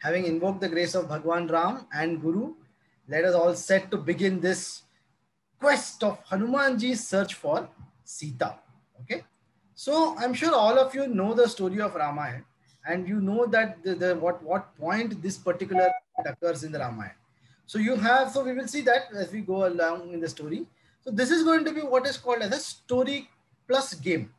having invoked the grace of Bhagwan Ram and Guru, let us all set to begin this quest of Hanumanji's search for Sita. Okay, so I'm sure all of you know the story of Ramayana, and you know that what point this particular occurs in the Ramayana. So we will see that as we go along in the story. So this is going to be what is called as a story plus game.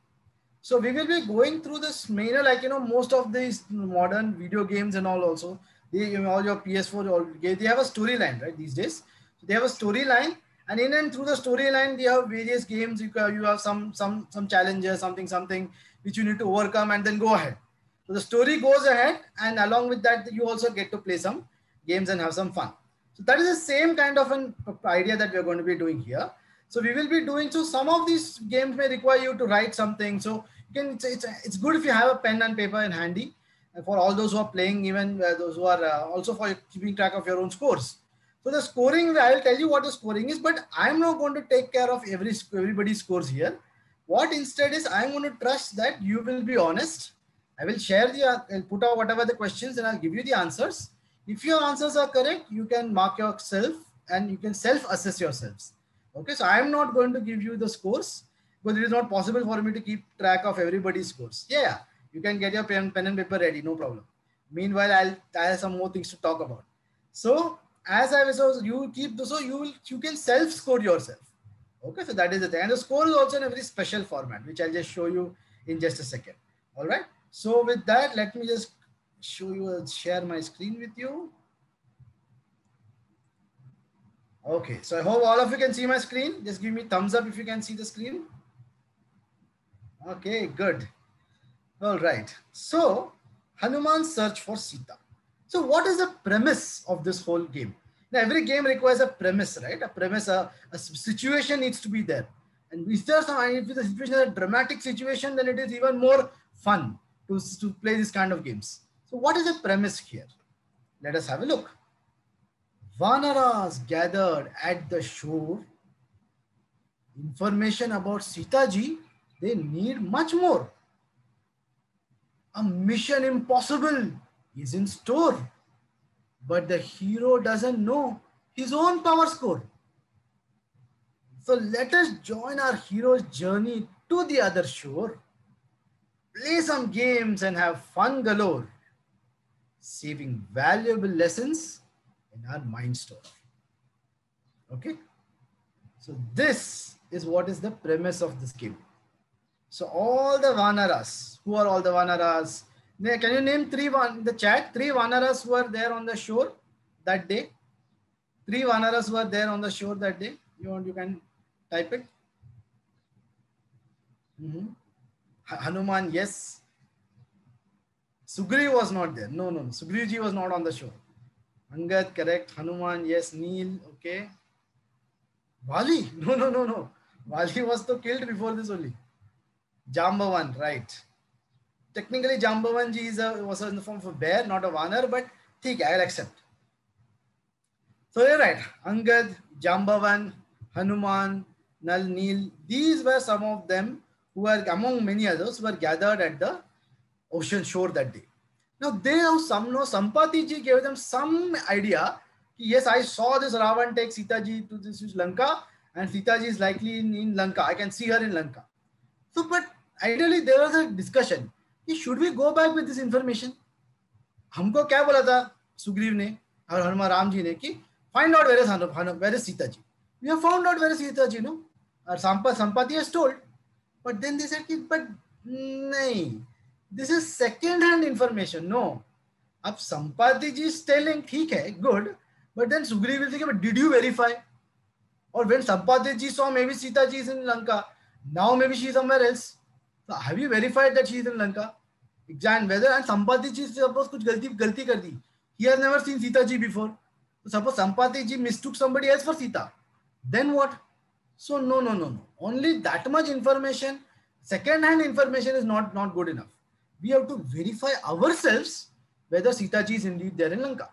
So we will be going through this manner, like, most of these modern video games and all also, all your PS4, they have a storyline, right, these days. So they have a storyline, and in and through the storyline, they have various games. You have some challenges, something which you need to overcome and then go ahead. So the story goes ahead, and along with that, you also get to play some games and have some fun. So that is the same kind of an idea that we are going to be doing here. So we will be doing, so some of these games may require you to write something. So it's good if you have a pen and paper in handy, and for all those who are playing, even those who are also for keeping track of your own scores. So the scoring, I'll tell you what the scoring is, but I'm not going to take care of everybody's scores here. What instead is, I'm going to trust that you will be honest. I will share I'll put out whatever the questions and I'll give you the answers. If your answers are correct, you can mark yourself and you can self-assess yourselves. Okay, so I'm not going to give you the scores, because it is not possible for me to keep track of everybody's scores. Yeah, you can get your pen and paper ready, no problem. Meanwhile, I have some more things to talk about. So as I was, so you keep, so you can self-score yourself. Okay, so that is the thing. And the score is also in a very special format, which I'll just show you in just a second. All right. So with that, let me just show you, share my screen with you. Okay, so I hope all of you can see my screen. Just give me thumbs up if you can see the screen. Okay, good. All right. So Hanuman's search for Sita. So what is the premise of this whole game? Now, every game requires a premise, right? A premise, a situation needs to be there. And if there's if the situation is a dramatic situation, then it is even more fun to play this kind of games. So what is the premise here? Let us have a look. Vanaras gathered at the shore. Information about Sita ji, they need much more. A mission impossible is in store, but the hero doesn't know his own power score. So let us join our hero's journey to the other shore, play some games and have fun galore, saving valuable lessons in our mind store. Okay, so this is what is the premise of this game. So all the Vanaras, who are all the Vanaras? Can you name three in the chat? 3 Vanaras who were there on the shore that day. 3 Vanaras were there on the shore that day. You can type it. Hanuman, yes. Sugriv was not there. No. Sugriv ji was not on the shore. Angad, correct. Hanuman, yes. Neel, okay. Vali, no. Vali was so killed before this only. Jambavan, right. Technically, Jambavan ji was in the form of a bear, not a Vanar, but I'll accept. So you're right. Angad, Jambavan, Hanuman, Nal, Neel, these were some of them who were, among many others, were gathered at the ocean shore that day. Now they have Sampati ji gave them some idea. Yes, I saw this Ravan take Sita ji to this Lanka, and Sita ji is likely in Lanka. I can see her in Lanka. So, but ideally there was a discussion. Should we go back with this information? हमको क्या बोला था सुग्रीव ने और हनुमान राम जी ने कि find out where is Sita ji. We have found out where is Sita ji, no? Or Sampati has told. But then they said, but nahi, this is second-hand information. No. Ab Sampati ji is telling, theek hai, good. But then Sugriv will think, but did you verify? Or when Sampati ji saw maybe Sita ji is in Lanka, now maybe she is somewhere else. So have you verified that she is in Lanka? Examine whether, and Sampati ji suppose kuch galti kar di. He has never seen Sita ji before. So suppose Sampati ji mistook somebody else for Sita. Then what? So no. Only that much information, second-hand information is not good enough. We have to verify ourselves whether Sita ji is indeed there in Lanka.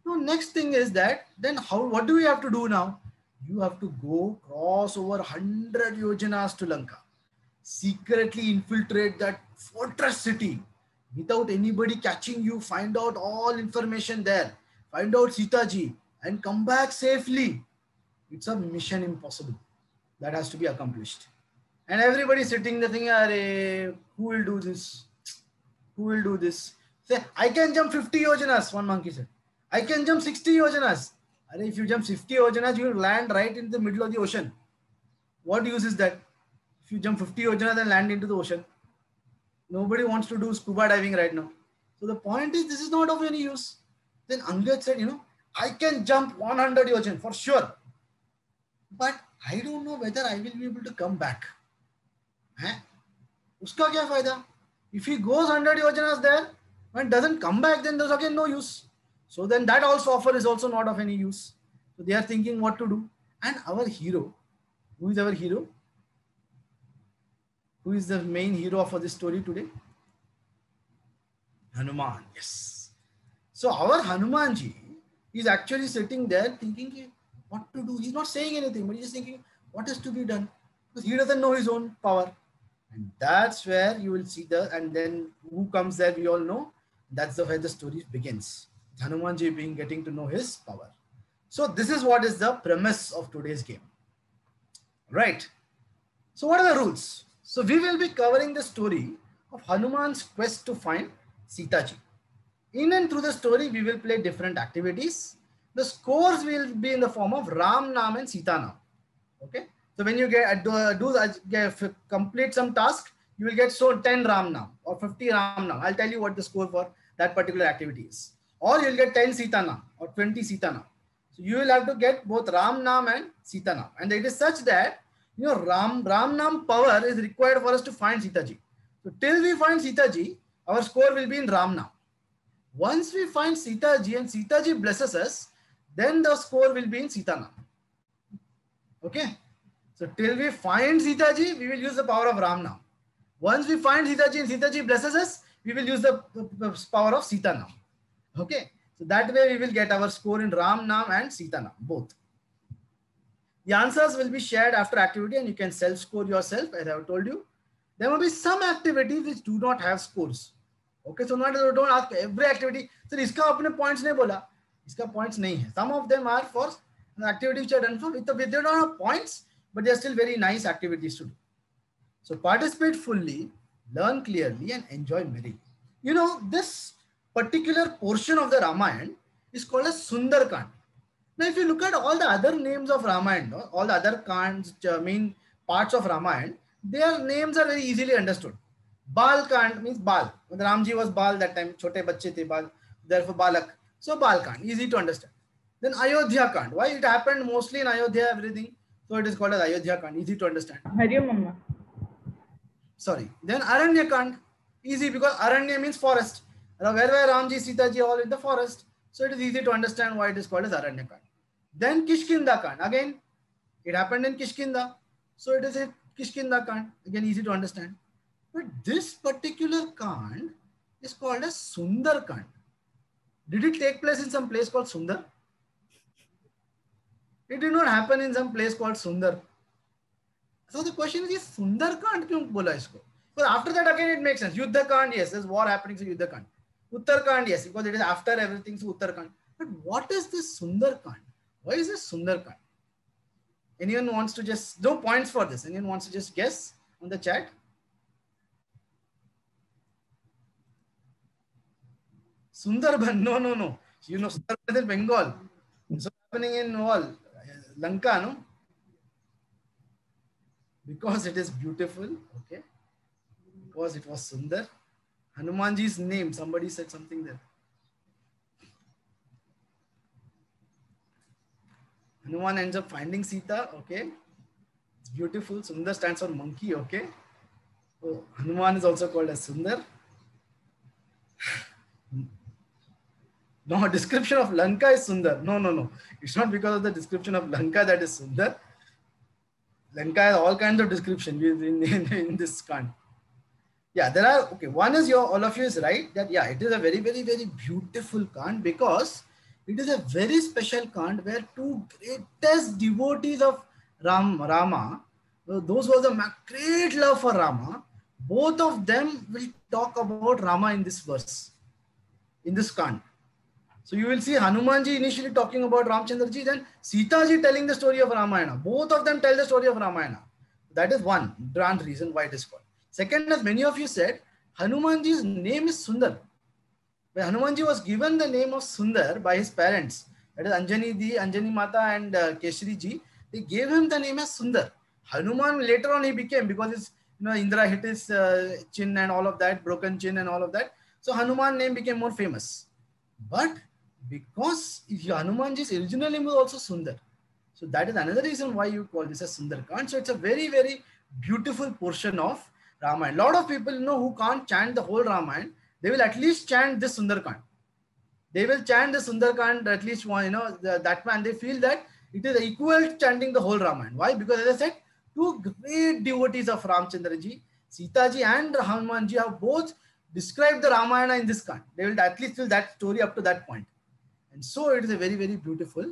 Now, next thing is that then what do we have to do now? You have to go cross over 100 yojanas to Lanka, secretly infiltrate that fortress city, without anybody catching you, find out all information there, find out Sita ji and come back safely. It's a mission impossible that has to be accomplished. And everybody sitting there thinking, Arey, who will do this? Who will do this? Say, I can jump 50 yojanas, one monkey said. I can jump 60 yojanas. Arey, if you jump 50 yojanas, you will land right in the middle of the ocean. What use is that? If you jump 50 yojanas and land into the ocean, nobody wants to do scuba diving right now. So the point is, this is not of any use. Then Angad said, I can jump 100 yojanas for sure. But I don't know whether I will be able to come back. Uska kya fayda? If he goes 100 yojanas there and doesn't come back, then there's again no use. So then that also offer is also not of any use. So they are thinking what to do. And our hero, who is our hero? Who is the main hero for this story today? Hanuman, yes. So our Hanumanji is actually sitting there thinking what to do. He's not saying anything, but he's just thinking what is to be done. Because he doesn't know his own power. And that's where you will see and then who comes there, we all know. That's where the story begins. Hanumanji getting to know his power. So this is what is the premise of today's game. Right. So what are the rules? So we will be covering the story of Hanuman's quest to find Sita ji. In and through the story, we will play different activities. The scores will be in the form of Ram Naam and Sita Naam. Okay. So when you complete some task, you will get 10 Ram Naam or 50 Ram Naam. I'll tell you what the score for that particular activity is. Or you'll get 10 Sita Naam or 20 Sita Naam. So you will have to get both Ram Naam and Sita Naam. And it is such that Ram Naam power is required for us to find Sita ji. So till we find Sita ji, our score will be in Ram Naam. Once we find Sita ji and Sita ji blesses us, then the score will be in Sita Naam. Okay. So till we find Sita ji, we will use the power of Ram Naam. Once we find Sita ji and Sita ji blesses us, we will use the power of Sita Naam. Okay. So that way we will get our score in Ram Naam and Sita Naam, both. The answers will be shared after activity and you can self-score yourself, as I have told you. There will be some activities which do not have scores. Okay, so don't ask every activity. So, iska apne points nahi bola. Iska points nahi hai. Some of them are for activities which are done for they don't have points, but they are still very nice activities to do. So participate fully, learn clearly, and enjoy merrily. This particular portion of the Ramayana is called as Sundarkand. Now, if you look at all the other names of Ramayana, all the other Kands, main parts of Ramayana, their names are very easily understood. Bal Kand means Bal. When Ramji was Bal, that time chote bacche the Bal, therefore Balak. So Bal Kand, easy to understand. Then Ayodhya Kand. Why? It happened mostly in Ayodhya, everything. So it is called as Ayodhya Kand, easy to understand. Hariom Mama. Sorry. Then Aranya Kand, easy because Aranya means forest. Where Ramji, Sita ji all in the forest. So it is easy to understand why it is called as Aranya Kand. Then Kishkinda Kand. Again, it happened in Kishkinda. So it is a Kishkinda Kand. Again, easy to understand. But this particular Kand is called as Sundar Kand. Did it take place in some place called Sundar? It did not happen in some place called Sundar. So the question is, Sundar Kand kyun bola isko? But after that again it makes sense. Yuddha Kand, yes, there's war happening, so Yuddha Kand. Uttar Kand, yes, because it is after everything, so Uttar Kand. But what is this Sundar Kand? Why is this Sundar Kand? Anyone wants to just, no points for this. Anyone wants to just guess on the chat? Sundarban, no. Sundarban is in Bengal. It's happening in all Lanka, no? Because it is beautiful, okay? Because it was Sundar. Hanumanji's name, somebody said something there. Hanuman ends up finding Sita, okay? It's beautiful. Sundar stands for monkey, okay? So Hanuman is also called as Sundar. No, description of Lanka is Sundar. No. It's not because of the description of Lanka that is Sundar. Lanka has all kinds of description in this Kand. Yeah, there are, okay, one is all of you is right that, yeah, it is a very, very, very beautiful Kand because it is a very special Kand where two greatest devotees of Rama, those who have a great love for Rama, both of them will talk about Rama in this verse, in this kant. So you will see Hanumanji initially talking about Ramchandraji, then Sita ji telling the story of Ramayana. Both of them tell the story of Ramayana. That is one grand reason why it is called. Second, as many of you said, Hanumanji's name is Sundar. When Hanumanji was given the name of Sundar by his parents, that is Anjani Di, Anjani Mata and Keshri ji, they gave him the name as Sundar. Hanuman later on he became, because his, Indra hit his chin and all of that, broken chin and all of that. So Hanuman name became more famous. But because Hanumanji's original name was also Sundar, so that is another reason why you call this as Sundarkand. So it's a very, very beautiful portion of Ramayana. A lot of people who can't chant the whole Ramayana, they will at least chant this Sundarkand. They will chant the Sundarkand at least one, that man. They feel that it is equal to chanting the whole Ramayana. Why? Because as I said, two great devotees of Ramchandraji, Sita ji and Hanumanji have both described the Ramayana in this kant. They will at least tell that story up to that point. And so it is a very, very beautiful,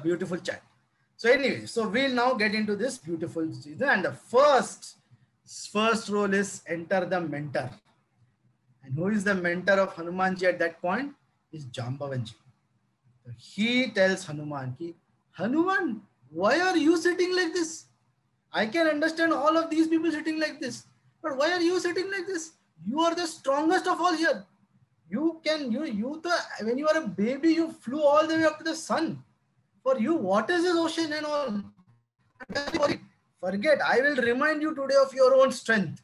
beautiful chant. So anyway, so we'll now get into this beautiful season. And the first role is enter the mentor. And who is the mentor of Hanumanji at that point? Is Jambavanji. So he tells Hanuman, Hanuman, why are you sitting like this? I can understand all of these people sitting like this, but why are you sitting like this? You are the strongest of all here. When you are a baby, you flew all the way up to the sun. For you, what is this ocean and all? Forget, I will remind you today of your own strength.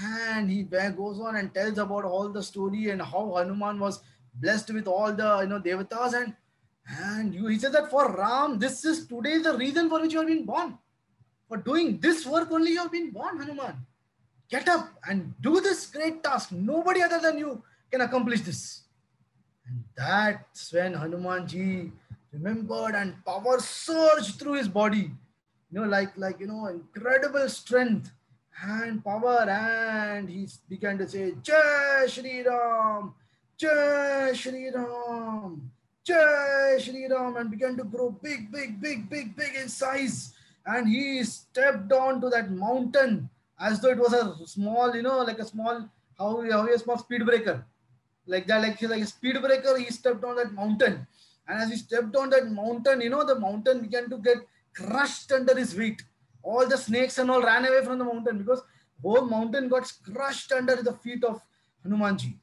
And he goes on and tells about all the story and how Hanuman was blessed with all the devatas, and he says that for Ram, this is today the reason for which you have been born. For doing this work only you have been born, Hanuman. Get up and do this great task. Nobody other than you can accomplish this. And that's when Hanumanji remembered and power surged through his body. Incredible strength and power, and he began to say, Jai Shri Ram, Jai Shri Ram, Jai Shri Ram, and began to grow big in size. And he stepped on to that mountain as though it was a small, like a small, how a small speed breaker. Like that, like a speed breaker, he stepped on that mountain. And as he stepped on that mountain, the mountain began to get crushed under his weight. All the snakes and all ran away from the mountain because the whole mountain got crushed under the feet of Hanumanji.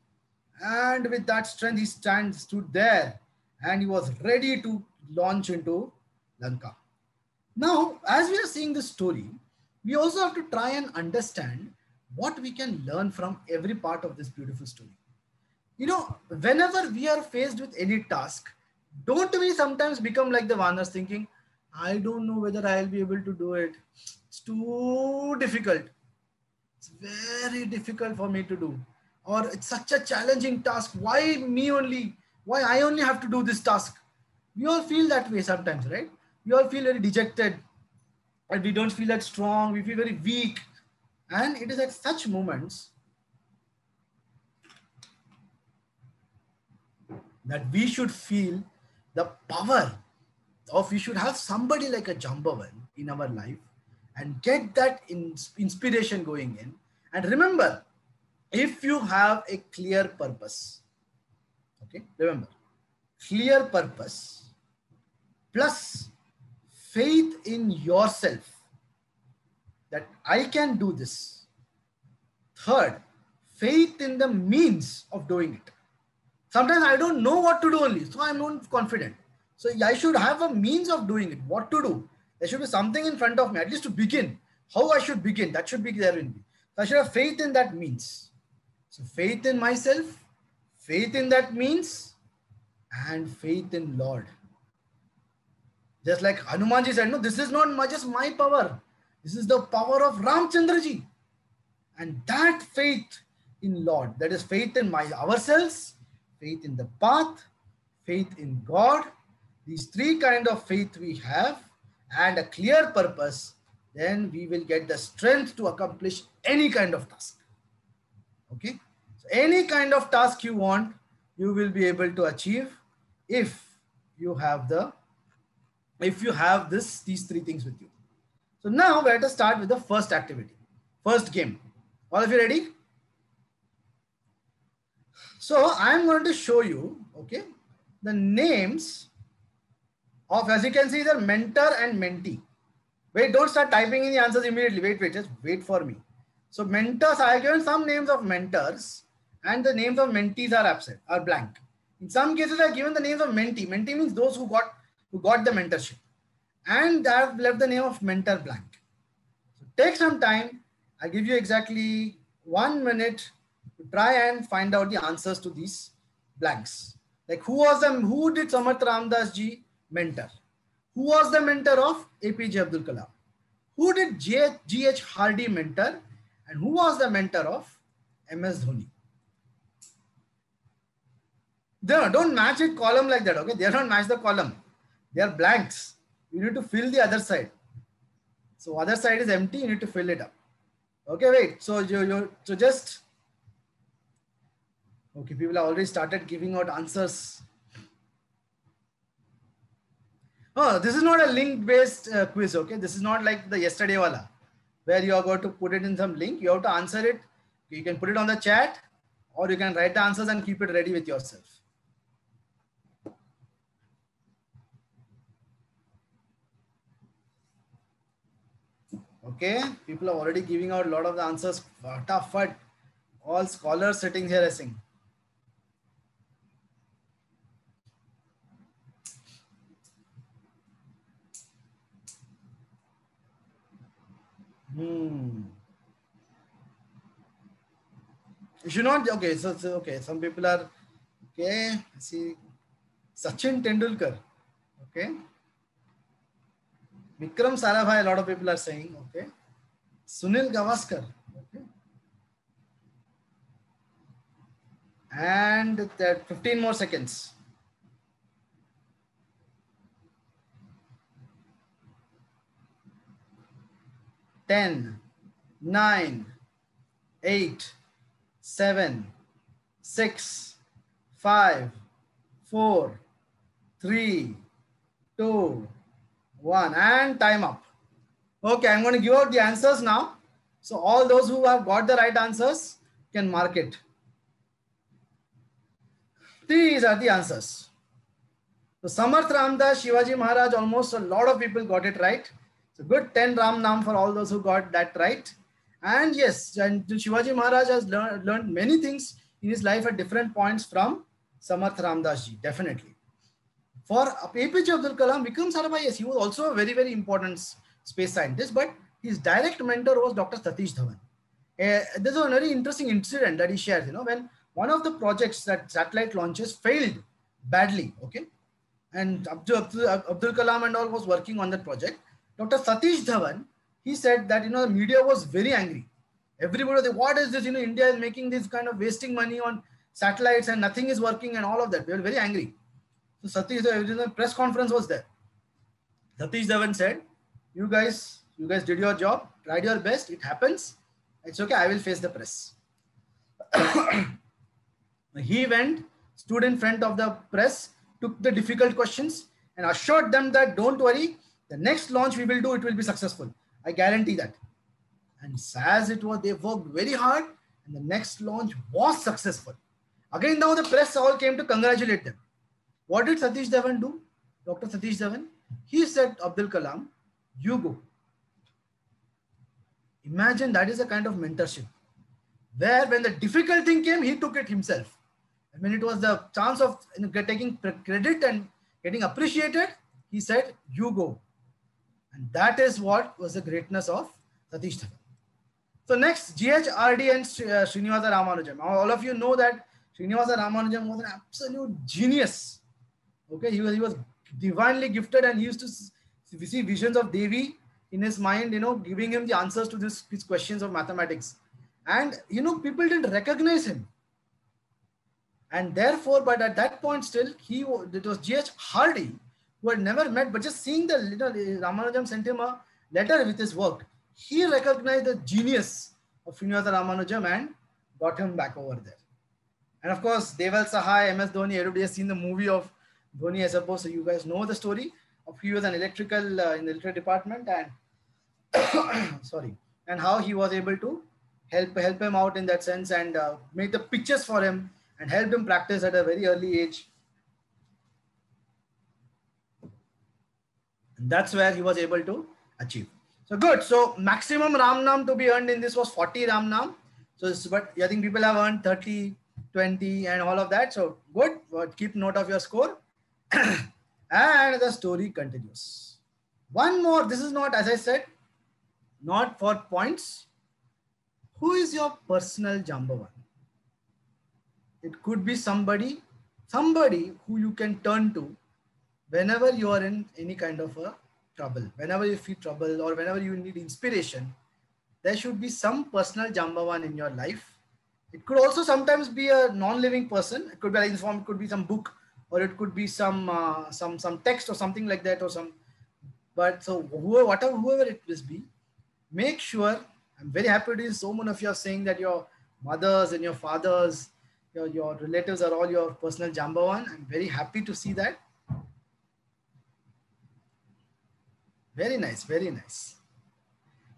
And with that strength, he stood there and he was ready to launch into Lanka. Now, as we are seeing this story, we also have to try and understand what we can learn from every part of this beautiful story. Whenever we are faced with any task, don't we sometimes become like the Vanars, thinking, I don't know whether I'll be able to do it. It's too difficult. It's very difficult for me to do. Or it's such a challenging task. Why me only? Why I only have to do this task? We all feel that way sometimes, right? We all feel very dejected. And we don't feel that strong. We feel very weak. And it is at such moments that we should feel the power of, we should have somebody like a Jambavan in our life and get that inspiration going in. And remember, if you have a clear purpose, okay, remember, clear purpose plus faith in yourself that I can do this. Third, faith in the means of doing it. Sometimes I don't know what to do only, so I'm not confident. So I should have a means of doing it, what to do. There should be something in front of me, at least to begin. How I should begin, that should be there in me. So I should have faith in that means. So faith in myself, faith in that means, and faith in Lord. Just like Hanumanji said, no, this is not just my power. This is the power of Ramchandraji. And that faith in Lord, that is faith in ourselves, faith in the path, faith in God. These three kind of faith we have and a clear purpose, then we will get the strength to accomplish any kind of task. Okay. So any kind of task you want, you will be able to achieve if you have these three things with you. So now let us start with the first activity. first game. All of you ready? So I'm going to show you, okay, the names of, as you can see, the mentor and mentee. Wait, don't start typing in the answers immediately. Wait, just wait for me. So mentors, I have given some names of mentors and the names of mentees are absent, are blank. In some cases, I have given the names of mentee. Mentee means those who got the mentorship. And I have left the name of mentor blank. So take some time. I'll give you exactly 1 minute to try and find out the answers to these blanks. Like who did Samarth Ramdas ji mentor? Who was the mentor of APJ Abdul Kalam? Who did G.H. Hardy mentor? And who was the mentor of MS Dhoni? Don't match it column like that, okay? They don't match the column. They are blanks. You need to fill the other side. So other side is empty, you need to fill it up. Okay, wait. So just, okay, people have already started giving out answers. Oh, this is not a link-based quiz, okay? This is not like the yesterday wala, where you are going to put it in some link. You have to answer it. You can put it on the chat, or you can write the answers and keep it ready with yourself. Okay, people are already giving out a lot of the answers. Fatafat. All scholars sitting here saying. You should not. Okay, so okay. Some people are okay. See, Sachin Tendulkar. Okay. Vikram Sarabhai. A lot of people are saying. Okay. Sunil Gavaskar. Okay. And that 15 more seconds. 10, 9, 8, 7, 6, 5, 4, 3, 2, 1, and time up. Okay, I'm going to give out the answers now. So all those who have got the right answers can mark it. These are the answers. So Samarth Ramdas, Shivaji Maharaj, almost a lot of people got it right. So good 10 Ram Naam for all those who got that right. And yes, and Shivaji Maharaj has learned many things in his life at different points from Samarth Ramdas ji, definitely. For APJ Abdul Kalam, Vikram Sarabhai, yes, he was also a very, very important space scientist, but his direct mentor was Dr. Satish Dhawan. There's a very interesting incident that he shares, when one of the projects, that satellite launches, failed badly, okay? And Abdul Kalam and all was working on that project. Dr. Satish Dhawan, he said that, the media was very angry. Everybody was like, what is this? India is making this kind of wasting money on satellites and nothing is working and all of that. They were very angry. So Satish Dhawan, press conference was there. Satish Dhawan said, you guys did your job, tried your best. It happens. It's okay. I will face the press. He went, stood in front of the press, took the difficult questions and assured them that don't worry, the next launch we will do, it will be successful. I guarantee that. And as it was, they worked very hard and the next launch was successful. Again, now the press all came to congratulate them. What did Satish Dhawan do? Dr. Satish Dhawan, he said, Abdul Kalam, you go. Imagine that is a kind of mentorship where when the difficult thing came, he took it himself. And when it was the chance of taking credit and getting appreciated, he said, you go. And that is what was the greatness of Satish Dhawan. So next, GHRD and Srinivasa Ramanujan. All of you know that Srinivasa Ramanujan was an absolute genius. Okay, he was divinely gifted and he used to see visions of Devi in his mind, giving him the answers to these questions of mathematics. And, people didn't recognize him. And therefore, but at that point still, it was G.H. Hardy, who had never met, but just seeing the Ramanujan sent him a letter with his work. He recognized the genius of Srinivasa Ramanujan and got him back over there. And of course, Deval Sahai, MS Dhoni, everybody has seen the movie of Dhoni, I suppose. So you guys know the story of he was an electrical in the electrical department and sorry, and how he was able to help him out in that sense, and make the pictures for him and help him practice at a very early age. And that's where he was able to achieve. So good. So maximum Ram Nam to be earned in this was 40 Ram Nam. So but I think people have earned 30, 20 and all of that. So good. But keep note of your score. And the story continues. One more. This is not, as I said, not for points. Who is your personal Jambavan? It could be somebody who you can turn to whenever you are in any kind of a trouble, whenever you feel trouble or whenever you need inspiration. There should be some personal Jambavan in your life. It could also sometimes be a non-living person. It could be like form. It could be some book, or it could be some text or something like that, or some. But so whoever it will be, make sure. I'm very happy to see so many of you are saying that your mothers and your fathers, your relatives are all your personal Jambavan. I'm very happy to see that. Very nice, very nice.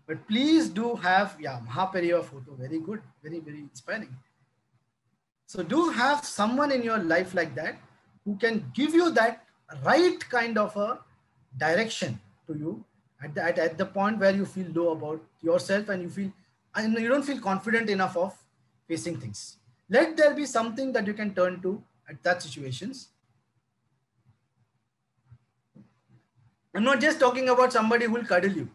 But please do have, yeah, Mahapariva photo. Very good, very, very inspiring. So do have someone in your life like that who can give you that right kind of a direction to you at the point where you feel low about yourself and you don't feel confident enough of facing things. Let there be something that you can turn to at that situations. I'm not just talking about somebody who will cuddle you.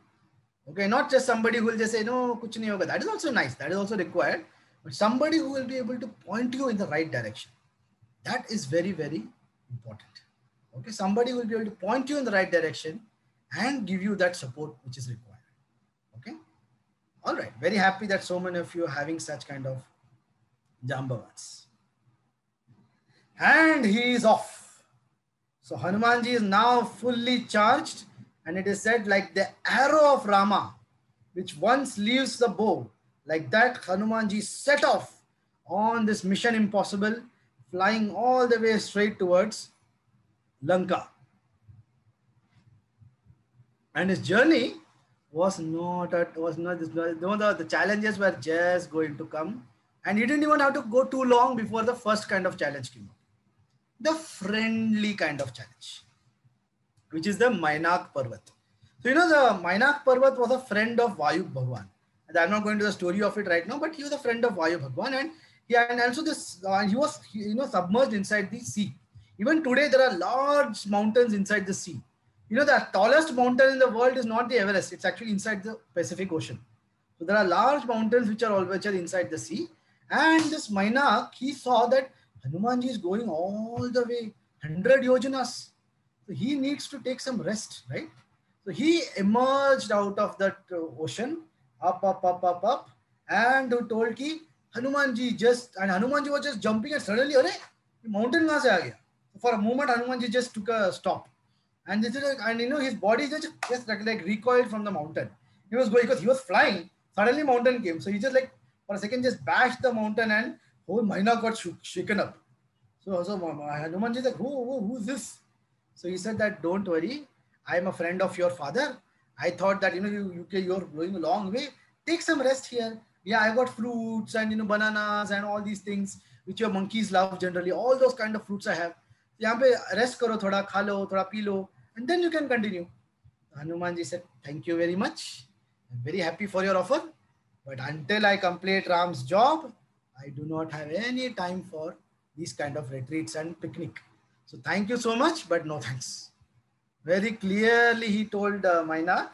Okay, not just somebody who will just say, no, kuch nahi hoga. That is also nice. That is also required. But somebody who will be able to point you in the right direction. That is very, very important. Okay, somebody will be able to point you in the right direction and give you that support which is required. Okay, all right. Very happy that so many of you are having such kind of Jambavans. And he is off. So Hanumanji is now fully charged, and it is said like the arrow of Rama, which once leaves the bow, like that Hanumanji set off on this mission impossible, flying all the way straight towards Lanka. And his journey the challenges were just going to come, and he didn't even have to go too long before the first kind of challenge came up. The friendly kind of challenge, which is the Mainak Parvat. So the Mainak Parvat was a friend of Vayu Bhagwan. And I'm not going to the story of it right now, but he was a friend of Vayu Bhagwan, and he was submerged inside the sea. Even today there are large mountains inside the sea. The tallest mountain in the world is not the Everest. It's actually inside the Pacific Ocean. So there are large mountains which are inside the sea. And this Mainak, he saw that Hanumanji is going all the way 100 yojanas. So he needs to take some rest, right? So he emerged out of that ocean, up, and told ki Hanumanji Hanumanji was just jumping, and suddenly, the mountain kahan se aa gaya? For a moment, Hanumanji just took a stop. And his body just like recoiled from the mountain. He was going because he was flying. Suddenly, mountain came. So he just like for a second just bashed the mountain, and whole Mainak got shaken up. So Hanumanji is like, who's this? So he said that don't worry, I am a friend of your father. I thought that you're going a long way. Take some rest here. Yeah, I got fruits and bananas and all these things which your monkeys love generally. All those kind of fruits I have. यहाँ पे rest करो थोड़ा खा लो थोड़ा P low and then you can continue. Hanumanji said, thank you very much. I'm very happy for your offer, but until I complete Ram's job, I do not have any time for these kind of retreats and picnic. So thank you so much, but no thanks. Very clearly he told Mainak,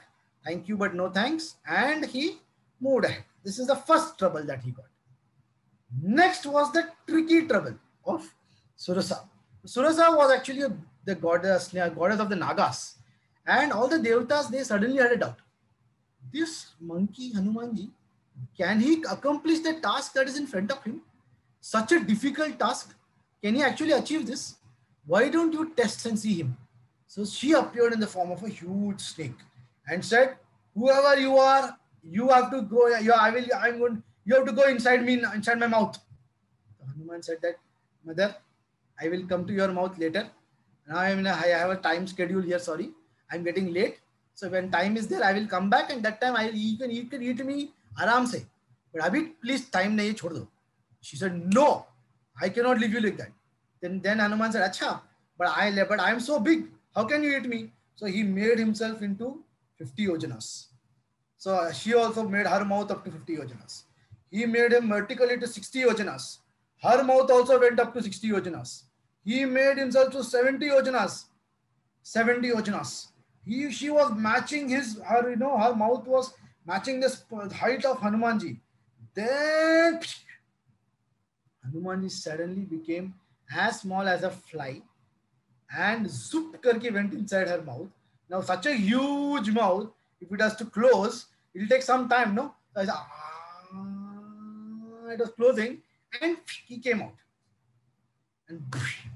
thank you, but no thanks. And he moved ahead. This is the first trouble that he got. Next was the tricky trouble of Surasa. Surasa was actually the goddess of the Nagas. And all the Devatas, they suddenly had a doubt. This monkey, Hanumanji, can he accomplish the task that is in front of him? Such a difficult task. Can he actually achieve this? Why don't you test and see him? So she appeared in the form of a huge snake and said, whoever you are, you have to go. You have to go inside me, inside my mouth. So Hanuman said that, mother, I will come to your mouth later. Now I have a time schedule here. Sorry, I'm getting late. So when time is there, I will come back, and that time you can eat me aram se. But abhi please time nahi chhod do. She said, no, I cannot leave you like that. Then Hanuman said, acha, but I am so big. How can you eat me? So he made himself into 50 yojanas. So she also made her mouth up to 50 yojanas. He made him vertically to 60 yojanas. Her mouth also went up to 60 yojanas. He made himself to 70 yojanas. 70 yojanas. She was matching her mouth was matching the height of Hanumanji. Then Hanumanji suddenly became as small as a fly and zoop karke went inside her mouth. Now such a huge mouth, if it has to close, it will take some time, no? So it was closing and he came out. And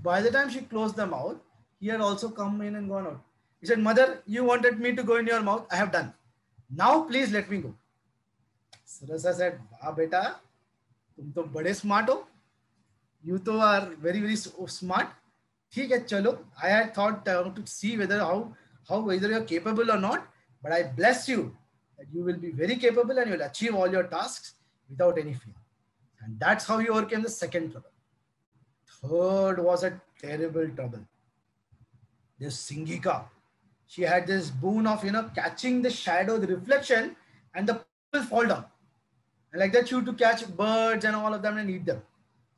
by the time she closed the mouth, he had also come in and gone out. He said, mother, you wanted me to go in your mouth. I have done. Now please let me go. Surasa said, wow, beta, tum to bade smart ho. You to are very, very smart. ठीक है चलो. I had thought to see whether how whether you're capable or not, but I bless you that you will be very capable and you will achieve all your tasks without any fear. And that's how he overcame the second trouble. Third was a terrible trouble. This Singhika, she had this boon of catching the shadow, the reflection, and the people fall down. And like that, she used to catch birds and all of them and eat them.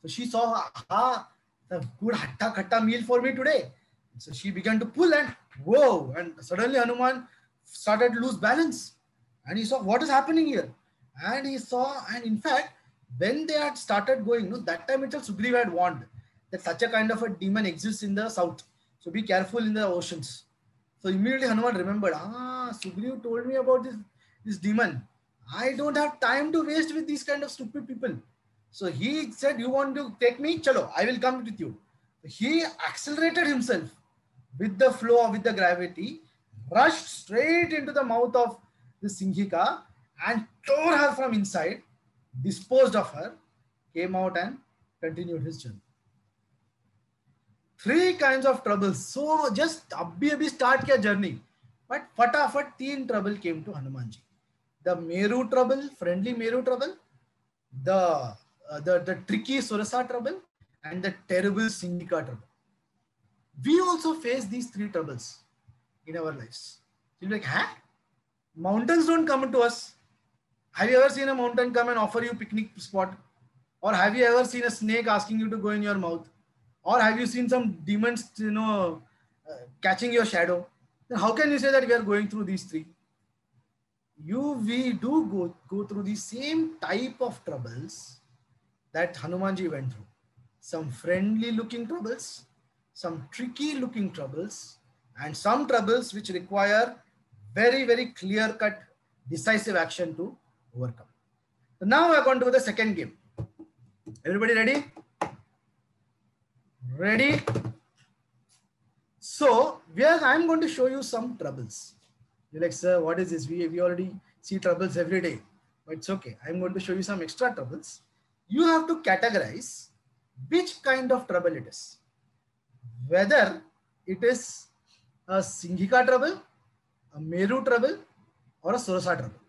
So she saw, aha, the good hatta khatta meal for me today. So she began to pull and whoa, and suddenly Hanuman started to lose balance. And he saw what is happening here. And he saw, and in fact, when they had started going, that time itself Sugriva had warned that such a kind of a demon exists in the south. So be careful in the oceans. So immediately Hanuman remembered, Sugriva told me about this demon. I don't have time to waste with these kind of stupid people. So he said, you want to take me? Chalo, I will come with you. He accelerated himself with the flow, with the gravity, rushed straight into the mouth of the Singhika and tore her from inside, disposed of her, came out and continued his journey. Three kinds of troubles. So just abhi start kiya journey. But fatafat teen trouble came to Hanumanji. The Meru trouble, friendly Meru trouble, the tricky Surasa trouble, and the terrible Singhika trouble. We also face these three troubles in our lives. You're like, mountains don't come to us. Have you ever seen a mountain come and offer you a picnic spot? Or have you ever seen a snake asking you to go in your mouth? Or have you seen some demons, catching your shadow? Then how can you say that we are going through these three? We do go through the same type of troubles that Hanumanji went through. Some friendly looking troubles, some tricky looking troubles, and some troubles which require very, very clear cut, decisive action to overcome. So now we are going to the second game. Everybody ready? Ready? So I'm going to show you some troubles. You're like, sir, what is this? We already see troubles every day, but it's okay. I'm going to show you some extra troubles. You have to categorize which kind of trouble it is. Whether it is a Singhika trouble, a Meru trouble, or a Surasa trouble.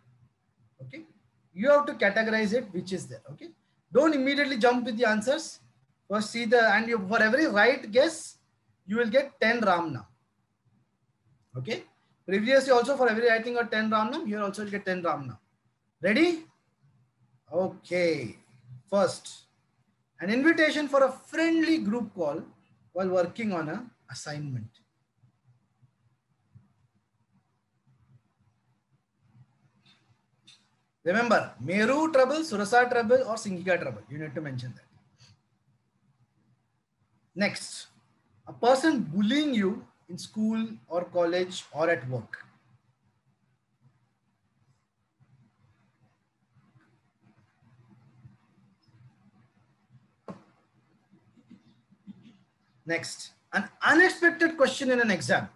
Okay. You have to categorize it, which is there. Okay. Don't immediately jump with the answers. First see for every right guess, you will get 10 Ramnam. Okay. Previously also for every writing or 10 Ramnam, here also will get 10 Ramnam. Ready? Okay. First, an invitation for a friendly group call while working on an assignment. Remember, Meru trouble, Surasa trouble, or Singhika trouble. You need to mention that. Next, a person bullying you in school or college or at work. Next, an unexpected question in an exam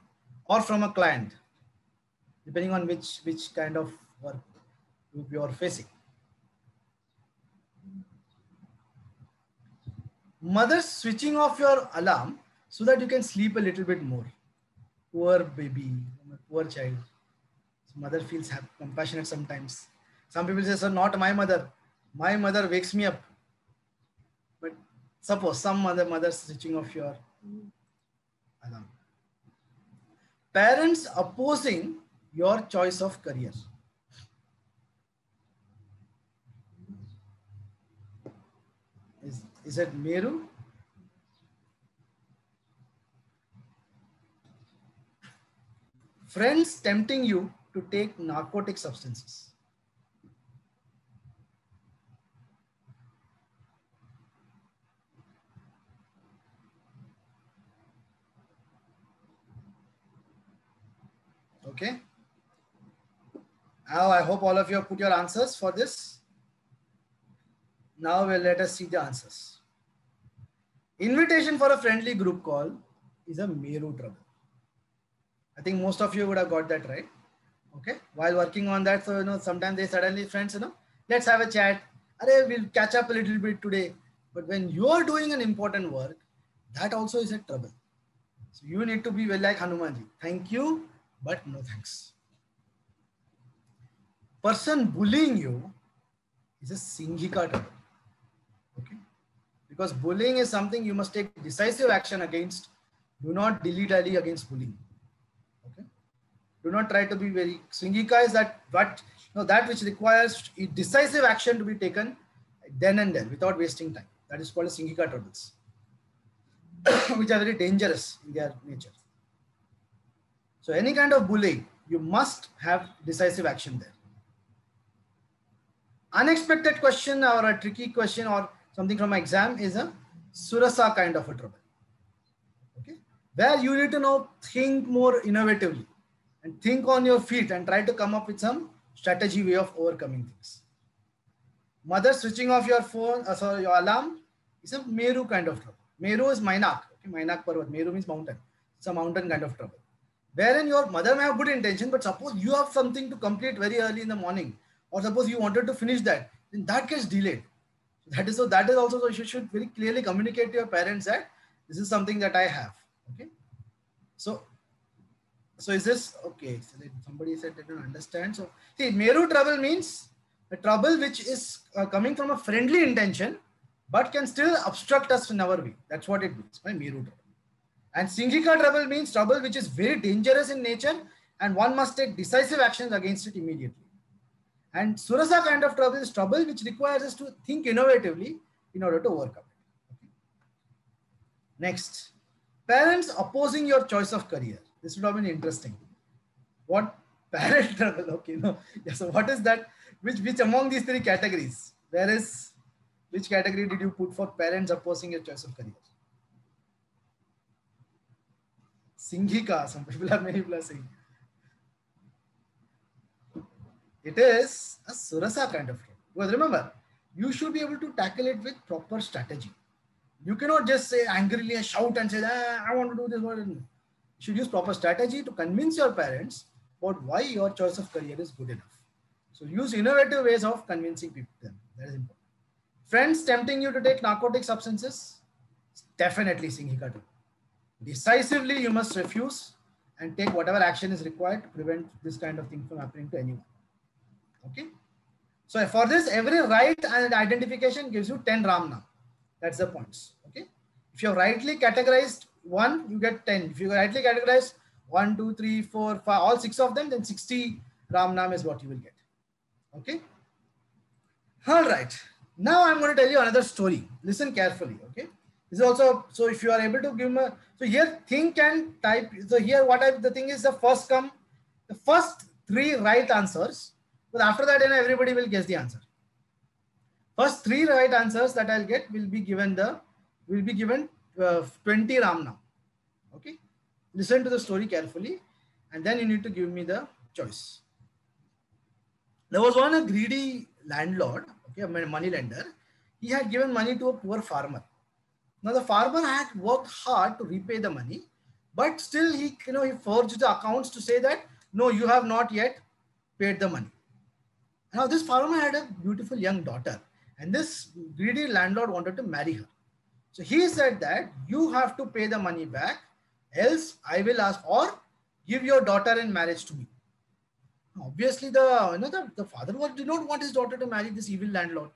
or from a client, depending on which kind of work you are facing. Mother switching off your alarm so that you can sleep a little bit more. Poor baby, poor child. Mother feels compassionate sometimes. Some people say, sir, not my mother. My mother wakes me up. But suppose some other mother switching off your alarm. Parents opposing your choice of career. Is it Meru? Friends tempting you to take narcotic substances. Okay. Now I hope all of you have put your answers for this. Now let us see the answers. Invitation for a friendly group call is a Meru trouble. I think most of you would have got that right. Okay. While working on that, so sometimes they suddenly friends, let's have a chat. Arey, we'll catch up a little bit today. But when you are doing an important work, that also is a trouble. So you need to be well like Hanumanji. Thank you, but no thanks. Person bullying you is a Singhika trouble. Okay. Because bullying is something you must take decisive action against. Do not dilly-dally against bullying. Okay. Do not try to be very. Singhika is that that which requires decisive action to be taken then and there without wasting time. That is called as Singhika troubles, which are very dangerous in their nature. So any kind of bullying, you must have decisive action there. Unexpected question or a tricky question or something from an exam is a Surasa kind of a trouble. Okay, where you need to think more innovatively and think on your feet and try to come up with some strategy way of overcoming things. Mother switching off your phone, your alarm is a Meru kind of trouble. Meru is Mainak. Okay, Mainak Parvat. Meru means mountain. It's a mountain kind of trouble. Wherein your mother may have good intention, but suppose you have something to complete very early in the morning, or suppose you wanted to finish that, then that gets delayed. That is also, so you should very clearly communicate to your parents that this is something that I have. Okay. So is this okay? So somebody said they don't understand. So see, Meru trouble means a trouble which is coming from a friendly intention, but can still obstruct us in our way. That's what it means by Meru trouble. And Singhika trouble means trouble which is very dangerous in nature and one must take decisive actions against it immediately. And Surasa kind of trouble is trouble which requires us to think innovatively in order to overcome it. Okay. Next, parents opposing your choice of career. This would have been interesting. What parent trouble? Okay, no. Yeah, so what is that? Which among these three categories? Which category did you put for parents opposing your choice of career? Singhika, many people are saying. It is a Surasa kind of trouble. Because remember, you should be able to tackle it with proper strategy. You cannot just say angrily and shout and say, I want to do this. You should use proper strategy to convince your parents about why your choice of career is good enough. So use innovative ways of convincing people. That is important. Friends tempting you to take narcotic substances, definitely Singhika too. Decisively, you must refuse and take whatever action is required to prevent this kind of thing from happening to anyone. Okay. So for this, every right and identification gives you 10 Ram Naam. That's the points. Okay. If you have rightly categorized one, you get 10. If you rightly categorized 1, 2, 3, 4, 5, all 6 of them, then 60 Ram Naam is what you will get. Okay. All right. Now I'm going to tell you another story. Listen carefully. Okay. This is also, so if you are able to give me, so here think and type. So here the thing is the first 3 right answers. But after that, everybody will guess the answer. First 3 right answers that I'll get will be given 20 Ram Naam. Okay. Listen to the story carefully and then you need to give me the choice. There was a greedy landlord, okay, a money lender. He had given money to a poor farmer. Now the farmer had worked hard to repay the money, but still he forged the accounts to say that, no, you have not yet paid the money. Now this farmer had a beautiful young daughter and this greedy landlord wanted to marry her. So he said that you have to pay the money back, else I will ask or give your daughter in marriage to me. Obviously, the father did not want his daughter to marry this evil landlord.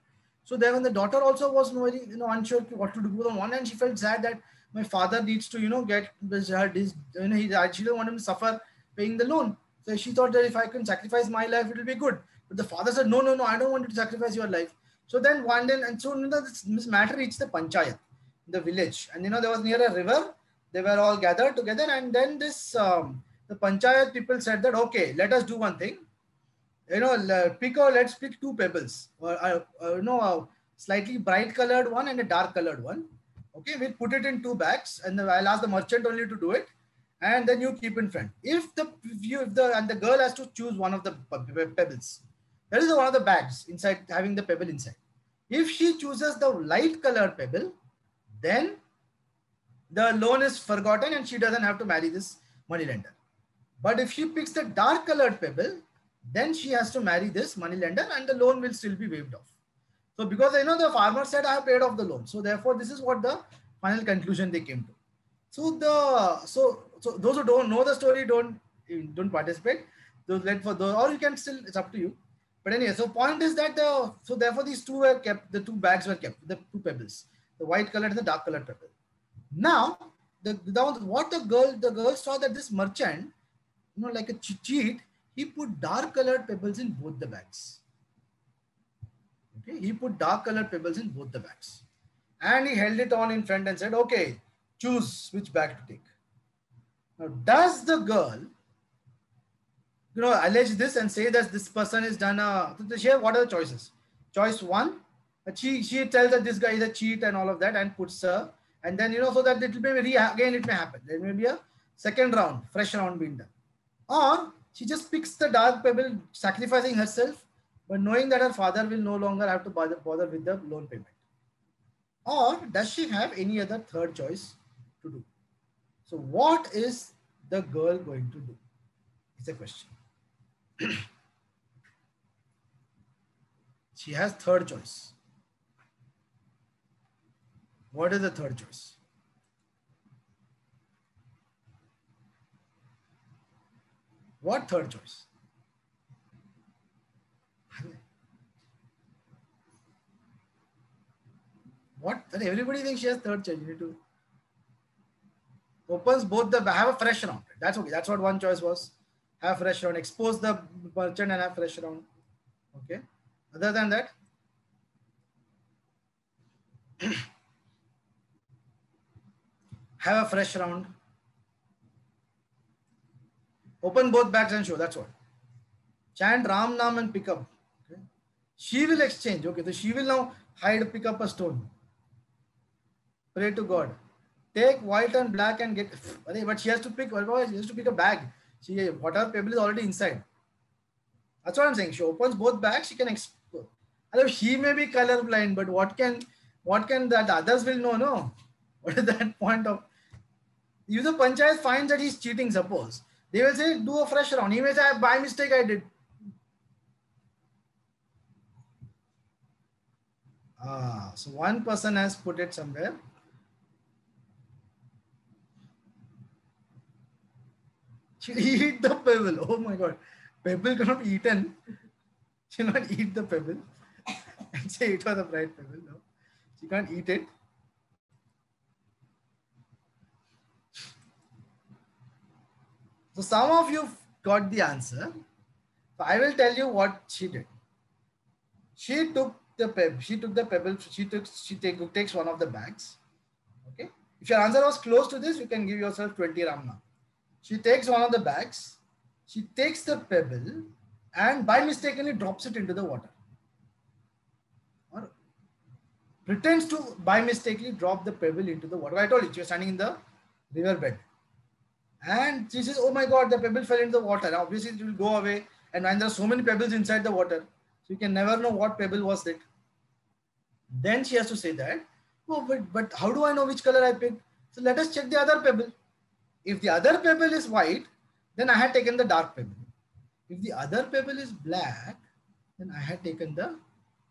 So then, when the daughter also was very unsure what to do. On one hand, she felt sad that my father needs to get his she don't want him to suffer paying the loan. So she thought that if I can sacrifice my life, it will be good. But the father said, no, no, no, I don't want you to sacrifice your life. So then one day, and so this matter reached the panchayat, the village, and there was near a river. They were all gathered together, and then the panchayat people said that, okay, let us do one thing. Let's pick two pebbles, or a slightly bright colored one and a dark colored one. Okay, we'll put it in two bags, and I'll ask the merchant only to do it, and then you keep in front. If the girl has to choose one of the pebbles, that is one of the bags inside, having the pebble inside. If she chooses the light colored pebble, then the loan is forgotten and she doesn't have to marry this moneylender. But if she picks the dark colored pebble, then she has to marry this moneylender and the loan will still be waived off. So because the farmer said I have paid off the loan. So therefore, this is what the final conclusion they came to. So those who don't know the story don't participate. Or you can still, it's up to you. But anyway, so point is that therefore these two were kept, the two bags were kept, the two pebbles, the white colored and the dark colored pebble. Now, the girl saw that this merchant, like a cheat, he put dark colored pebbles in both the bags. Okay, he put dark colored pebbles in both the bags. And he held it on in front and said, okay, choose which bag to take. Now, does the girl, allege this and say that this person is done what are the choices? Choice one, she tells that this guy is a cheat and all of that and puts her, and then, so that it will be again, it may happen. There may be a second round, fresh round being done. Or she just picks the dark pebble, sacrificing herself, but knowing that her father will no longer have to bother with the loan payment. Or does she have any other third choice to do? So what is the girl going to do? Is the question. She has third choice. What is the third choice? What third choice? What? Everybody thinks she has third choice. You need to opens both the, have a fresh round. That's okay. That's what one choice was. Have fresh round. Expose the merchant and have fresh round. Okay. Other than that, have a fresh round. Open both bags and show. That's what. Chant Ram Nam and pick up. Okay. She will exchange. Okay. So she will now pick up a stone. Pray to God. Take white and black and get. But she has to pick. She has to pick a bag. Whatever pebble is already inside. That's what I'm saying. She opens both bags. She can explore. She may be colorblind, but what can that others will know? No. What is that point of? If the panchayat finds that he's cheating, suppose they will say do a fresh round. He may say by mistake I did. So one person has put it somewhere. She eat the pebble. Oh my God. Pebble cannot be eaten. She cannot eat the pebble and say it was a bright pebble. No, she can't eat it. So some of you got the answer. So I will tell you what she did. She took the pebble. She took the pebble. She takes one of the bags. Okay. If your answer was close to this, you can give yourself 20 Ram now. She takes one of the bags. She takes the pebble and by mistakenly drops it into the water. Or pretends to by mistakenly drop the pebble into the water. I told you, she was standing in the river bed. And she says, oh my God, the pebble fell into the water. Now, obviously, it will go away. And there are so many pebbles inside the water. So you can never know what pebble was it. Then she has to say that, oh, but how do I know which color I picked? So let us check the other pebble. If the other pebble is white, then I had taken the dark pebble. If the other pebble is black, then I had taken the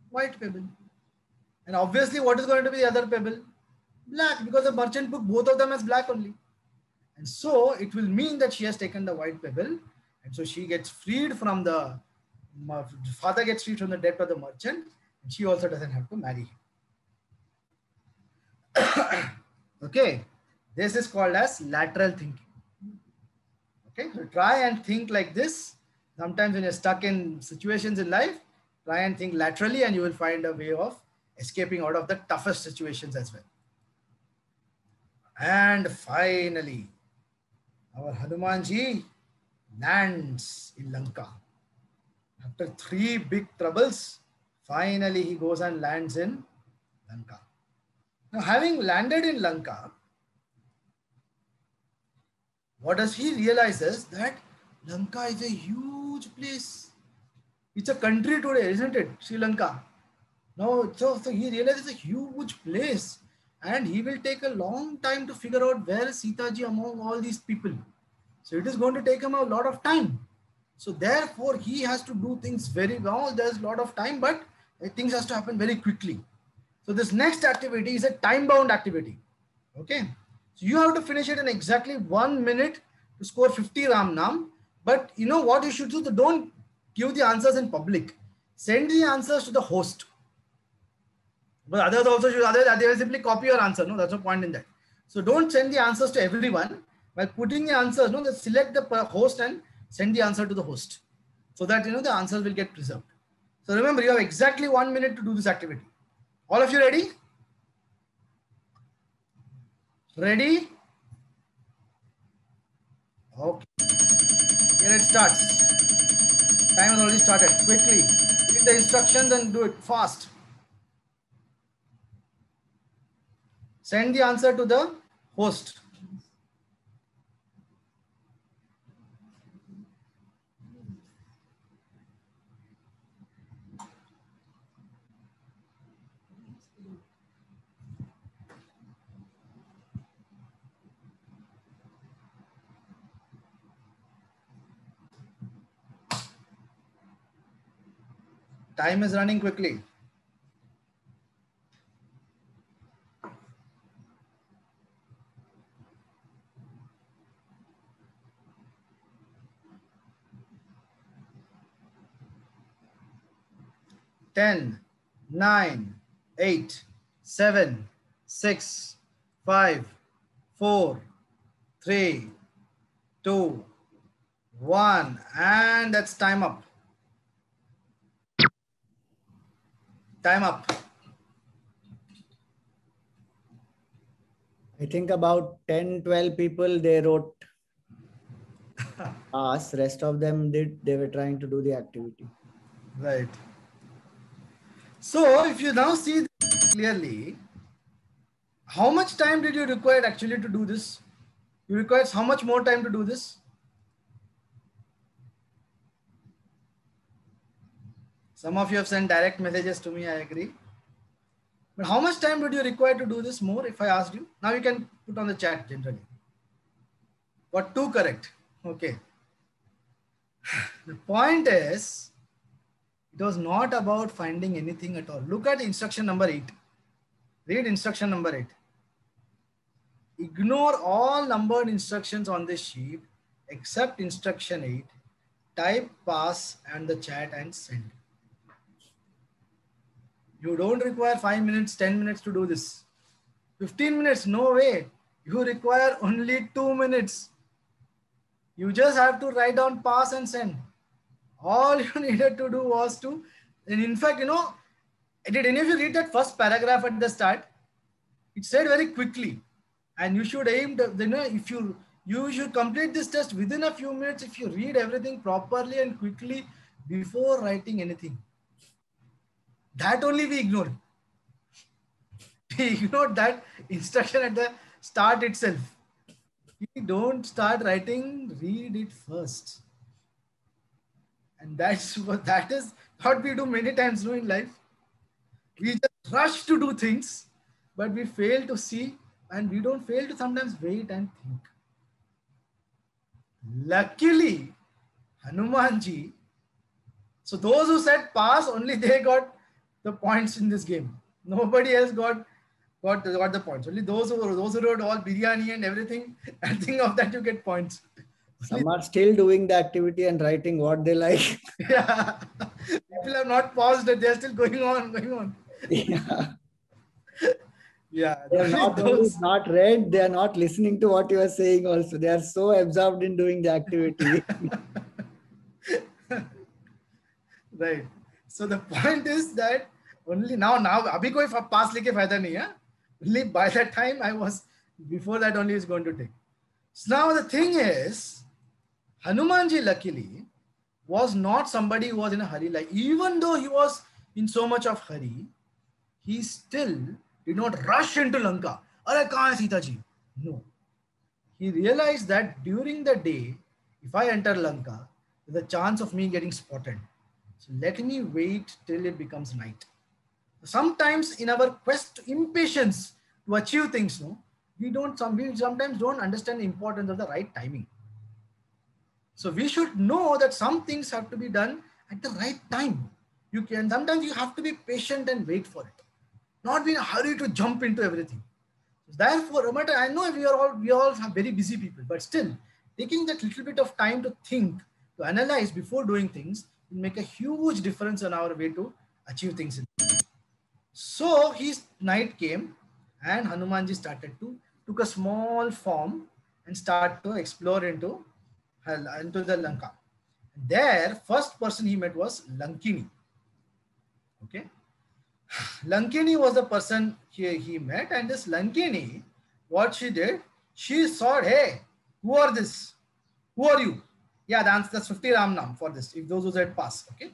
white pebble. And obviously, what is going to be the other pebble? Black, because the merchant took both of them as black only. And so it will mean that she has taken the white pebble And so she gets freed from the, father gets freed from the debt of the merchant, and she also doesn't have to marry him. Okay, this is called as lateral thinking. Okay, so try and think like this. Sometimes when you're stuck in situations in life, try and think laterally and you will find a way of escaping out of the toughest situations as well. And finally, our Hanumanji lands in Lanka. After 3 big troubles, finally he goes and lands in Lanka. Now, having landed in Lanka, what does he realize is that Lanka is a huge place. It's a country today, isn't it? Sri Lanka. No, so he realizes it's a huge place and he will take a long time to figure out where is Sita ji among all these people. So it is going to take him a lot of time. So therefore he has to do things very well. There's a lot of time, but things has to happen very quickly. So this next activity is a time-bound activity. Okay. So you have to finish it in exactly 1 minute to score 50 Ram Nam. But you know what you should do? Don't give the answers in public. Send the answers to the host. But others also should, they will simply copy your answer. No, that's no point in that. So don't send the answers to everyone. By putting the answers, no, just select the host and send the answer to the host. So that, the answers will get preserved. So remember, you have exactly 1 minute to do this activity. All of you ready? Ready? Okay. Here it starts. Time has already started. Quickly. Read the instructions and do it fast. Send the answer to the host. Time is running quickly. Ten, 9, 8, 7, 6, 5, 4, 3, 2, 1, and that's time up. Time up. I think about 10, 12 people, they wrote pass. Rest of them they were trying to do the activity. Right. So if you now see clearly, how much time did you require actually to do this? You require how much more time to do this? Some of you have sent direct messages to me, I agree. But how much time did you require to do this more if I asked you? Now you can put on the chat generally. What 2 correct? Okay. The point is, it was not about finding anything at all. Look at instruction number 8. Read instruction number 8. Ignore all numbered instructions on this sheet except instruction 8. Type pass and the chat and send. You don't require 5 minutes, 10 minutes to do this. 15 minutes, no way. You require only 2 minutes. You just have to write down pass and send. All you needed to do was to, and in fact, did any of you read that first paragraph at the start? It said very quickly, and you should aim to, if you should complete this test within a few minutes if you read everything properly and quickly before writing anything. That only we ignored. We ignored that instruction at the start itself. We don't start writing, read it first. And that is what we do many times in life. We just rush to do things, but we fail to see, and we don't fail to sometimes wait and think. Luckily, Hanumanji, so those who said pass, only they got the points in this game. Nobody else got the points. Only those who wrote all biryani and everything, and think of that you get points. Some are still doing the activity and writing what they like. Yeah. People have not paused it. They're still going on. Yeah. Yeah. They have not only not read, they are not listening to what you are saying also. They are so absorbed in doing the activity. Right. So the point is that only now abhi koi pass leke fayda nahi hai. Only by that time before that only is going to take. So now the thing is, Hanumanji luckily was not somebody who was in a hurry. Like even though he was in so much of hurry, he still did not rush into Lanka. Are kahan hai Sita ji? No. He realized that during the day, if I enter Lanka, there's a chance of me getting spotted. So let me wait till it becomes night. Sometimes in our quest to impatience to achieve things, no, we sometimes don't understand the importance of the right timing. So we should know that some things have to be done at the right time. Sometimes you have to be patient and wait for it, not be in a hurry to jump into everything. Therefore, I know we all have very busy people, but still taking that little bit of time to think, to analyze before doing things will make a huge difference on our way to achieve things. So his night came and Hanumanji took a small form and start to explore into the Lanka. There, first person he met was Lankini. Okay. Lankini was the person he met, and this Lankini, what she did, she saw, hey, who are this? Who are you? Yeah, that's 50 Ram Nam for this, if those who said pass. Okay.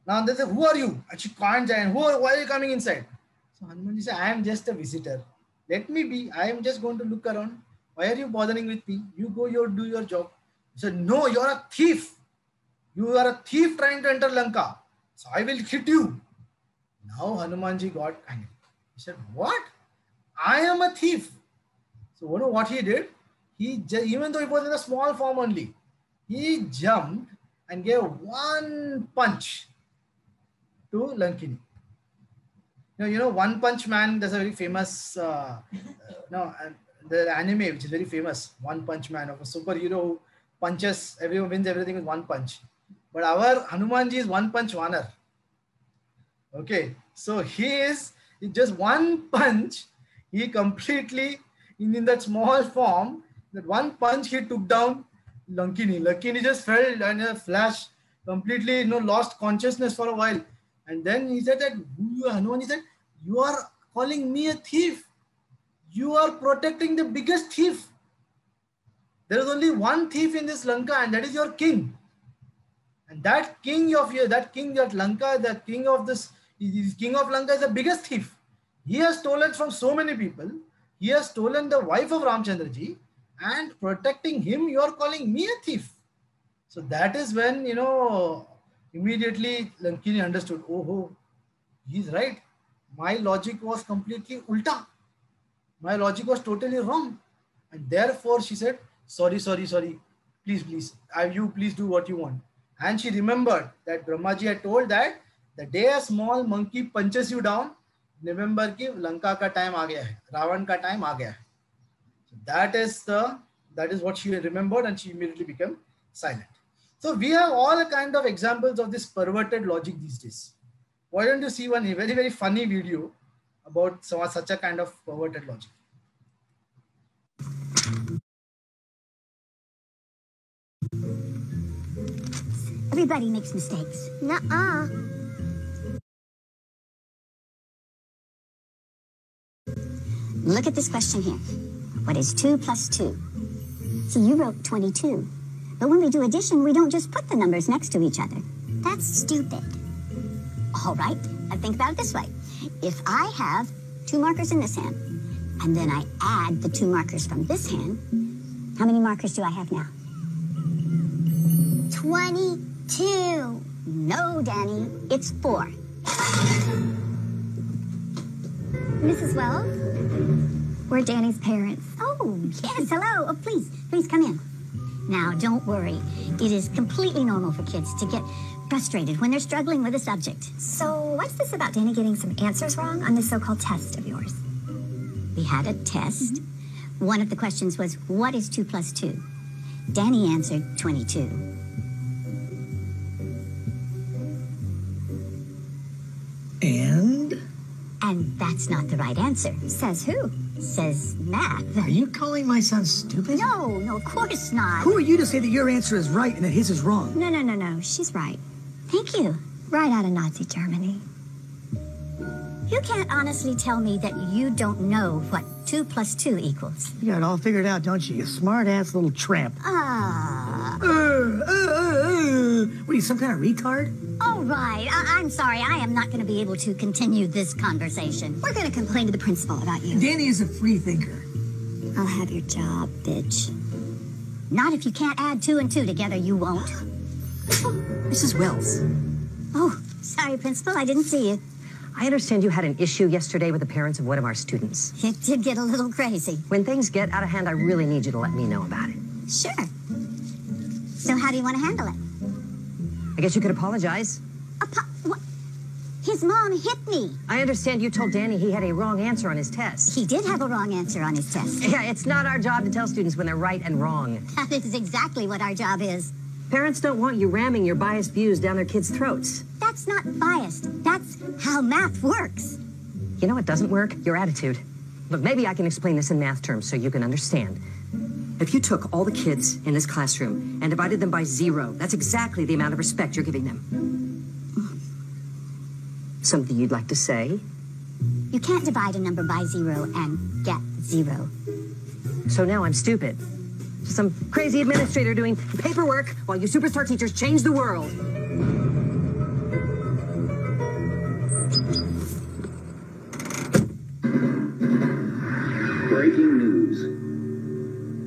Now they say, who are you? And she can't join. Why are you coming inside? So Hanumanji said, I am just a visitor. Let me be. I am just going to look around. Why are you bothering with me? You go, do your job. He said, no, you're a thief. You are a thief trying to enter Lanka. So I will hit you. Now Hanumanji got angry. He said, what? I am a thief. So you know what he did? Even though it was in a small form only, he jumped and gave one punch to Lankini. You know, One Punch Man, there's a very famous, the anime which is very famous, One Punch Man, of a superhero who punches, everyone wins everything with one punch. But our Hanumanji is one punch oner. Okay, so in just one punch, he completely, in that small form, that one punch he took down Lankini. Lankini just fell in a flash, completely lost consciousness for a while. And then he said that, Hanuman, he said, you are calling me a thief. You are protecting the biggest thief. There is only one thief in this Lanka, and that is your king. And that king of Lanka, the king of Lanka is the biggest thief. He has stolen from so many people. He has stolen the wife of Ramchandra ji, and protecting him, you are calling me a thief. So that is when, immediately Lankini understood, oh, he's right. My logic was completely ulta. My logic was totally wrong. And therefore she said, sorry. Please, you please do what you want. And she remembered that Brahmaji had told that the day a small monkey punches you down, remember ki Lanka ka time aa gaya hai, Ravan ka time aa gaya hai. So that is what she remembered, and she immediately became silent. So we have all kind of examples of this perverted logic these days. Why don't you see one very, very funny video about such a kind of perverted logic? Everybody makes mistakes. Nuh-uh. Look at this question here. What is 2 plus 2? See, you wrote 22. But when we do addition, we don't just put the numbers next to each other. That's stupid. All right, I think about it this way. If I have 2 markers in this hand, and then I add the 2 markers from this hand, how many markers do I have now? 22. No, Danny, it's 4. Mrs. Wells? We're Danny's parents. Oh, yes, hello. Oh, please come in. Now, don't worry. It is completely normal for kids to get frustrated when they're struggling with a subject. So what's this about Danny getting some answers wrong on this so-called test of yours? We had a test. One of the questions was, what is 2 plus 2? Danny answered 22. And that's not the right answer. Says who? Says Math. Are you calling my son stupid? No, of course not. Who are you to say that your answer is right and that his is wrong? No. She's right. Thank you. Right out of Nazi Germany. You can't honestly tell me that you don't know what 2 plus 2 equals. You got it all figured out, don't you? You smart-ass little tramp. What are you, some kind of retard? All right. I'm sorry. I am not going to be able to continue this conversation. We're going to complain to the principal about you. Danny is a free thinker. I'll have your job, bitch. Not if you can't add 2 and 2 together, you won't. Mrs. Wells. Oh, sorry, Principal. I didn't see you. I understand you had an issue yesterday with the parents of one of our students. It did get a little crazy. When things get out of hand, I really need you to let me know about it. Sure. So how do you want to handle it? I guess you could apologize. What? His mom hit me. I understand you told Danny he had a wrong answer on his test. He did have a wrong answer on his test. Yeah, it's not our job to tell students when they're right and wrong. That is exactly what our job is. Parents don't want you ramming your biased views down their kids' throats. That's not biased. That's how math works. You know what doesn't work? Your attitude. Look, maybe I can explain this in math terms so you can understand. If you took all the kids in this classroom and divided them by 0, that's exactly the amount of respect you're giving them. Something you'd like to say? You can't divide a number by 0 and get 0. So now I'm stupid. Some crazy administrator doing paperwork while you superstar teachers change the world. Breaking news.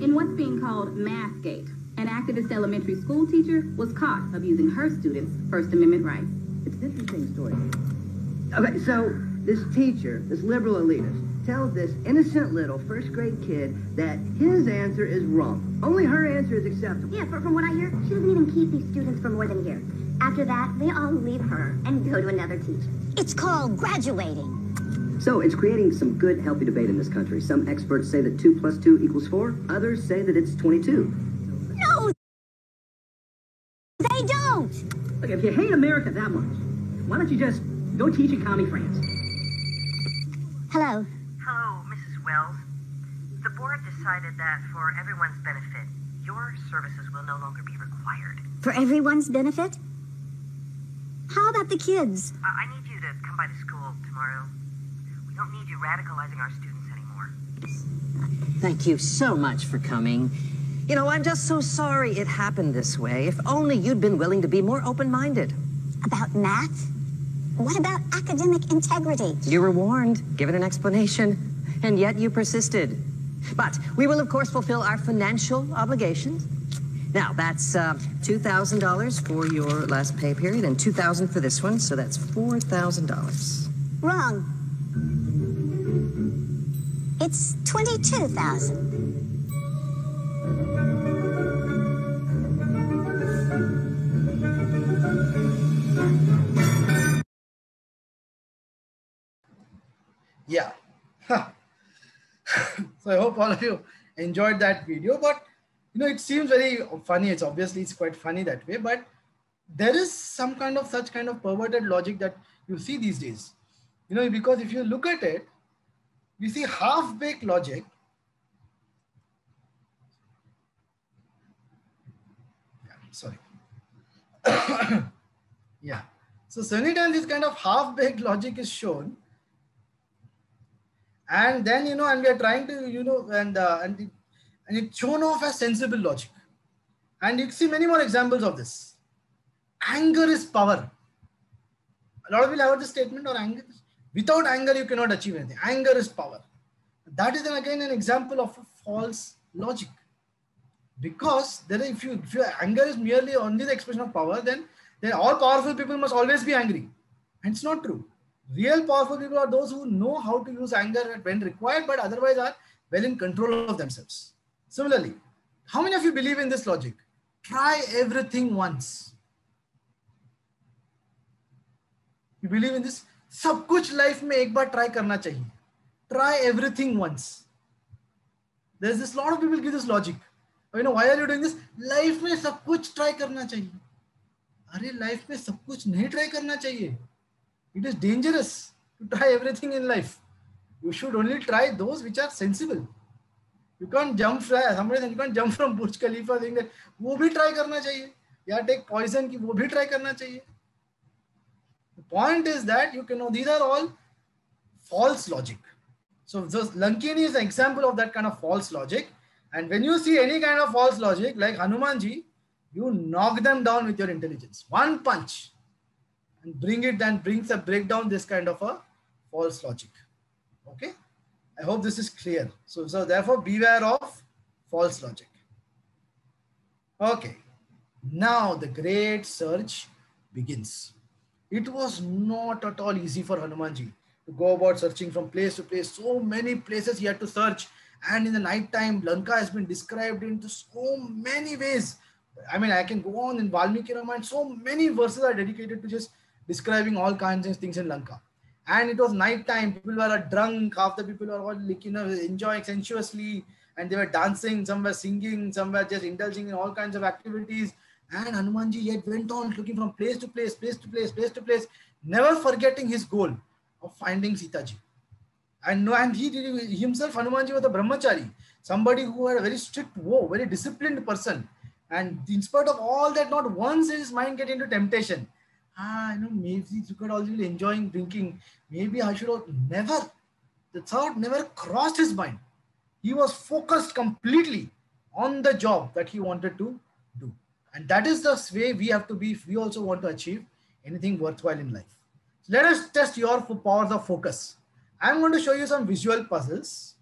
In what's being called Mathgate, an activist elementary school teacher was caught abusing her students' First Amendment rights. It's an interesting story. Okay, so this teacher, this liberal elitist, tells this innocent little first-grade kid that his answer is wrong. Only her answer is acceptable. Yeah, from what I hear, she doesn't even keep these students for more than a year. After that, they all leave her and go to another teacher. It's called graduating. So it's creating some good, healthy debate in this country. Some experts say that 2 plus 2 equals 4. Others say that it's 22. No, they don't. Look, if you hate America that much, why don't you just go teach in commie France? Hello. Hello, Mrs. Wells. The board decided that for everyone's benefit, your services will no longer be required. For everyone's benefit? How about the kids? I need you to come by the school tomorrow. We don't need you radicalizing our students anymore. Thank you so much for coming. You know, I'm just so sorry it happened this way. If only you'd been willing to be more open-minded. About math? What about academic integrity? You were warned, given an explanation, and yet you persisted. But we will, of course, fulfill our financial obligations. Now, that's $2,000 for your last pay period and $2,000 for this one, so that's $4,000. Wrong. It's $22,000. Yeah. So I hope all of you enjoyed that video, but you know, it seems very funny. It's quite funny that way, but there is some kind of such kind of perverted logic that you see these days, you know, because if you look at it, you see half-baked logic. Sorry. Yeah. So many times this kind of half-baked logic is shown. And then, you know, and we are trying to, you know, and it's shown off as sensible logic. And you see many more examples of this. Anger is power. A lot of people have heard this statement, or anger. Without anger, you cannot achieve anything. Anger is power. That is then again an example of a false logic. Because there is, if your anger is merely only the expression of power, then all powerful people must always be angry. And it's not true. Real powerful people are those who know how to use anger when required, but otherwise are well in control of themselves. Similarly, how many of you believe in this logic? Try everything once. You believe in this? सब कुछ life में एक बार try करना चाहिए. Try everything once. There's this lot of people give this logic. You know, why are you doing this? Life में सब कुछ try करना चाहिए. अरे life में सब कुछ नहीं try करना चाहिए. It is dangerous to try everything in life. You should only try those which are sensible. You can't jump from Burj Khalifa saying that वो भी try करना चाहिए. या take poison की वो भी try करना चाहिए. The point is that you can know these are all false logic. So Lankini is an example of that kind of false logic. And when you see any kind of false logic like Hanumanji, you knock them down with your intelligence. One punch. And brings a breakdown this kind of a false logic. Okay, I hope this is clear. So therefore beware of false logic. Okay, now the great search begins. It was not at all easy for Hanumanji to go about searching from place to place. So many places he had to search, and in the night time Lanka has been described into so many ways. I mean, I can go on in Valmiki Ramayana, so many verses are dedicated to just describing all kinds of things in Lanka. And it was night time, people were drunk, half the people were all like, enjoying sensuously, and they were dancing, some were singing, some were just indulging in all kinds of activities. And Hanumanji yet went on looking from place to place, never forgetting his goal of finding Sita ji. And he himself, Hanumanji, was a brahmachari, somebody who had a very strict vow, very disciplined person. And in spite of all that, not once did his mind get into temptation. Maybe you could also be enjoying drinking. Maybe I should have never. The thought never crossed his mind. He was focused completely on the job that he wanted to do. And that is the way we have to be if we also want to achieve anything worthwhile in life. So let us test your powers of focus. I'm going to show you some visual puzzles.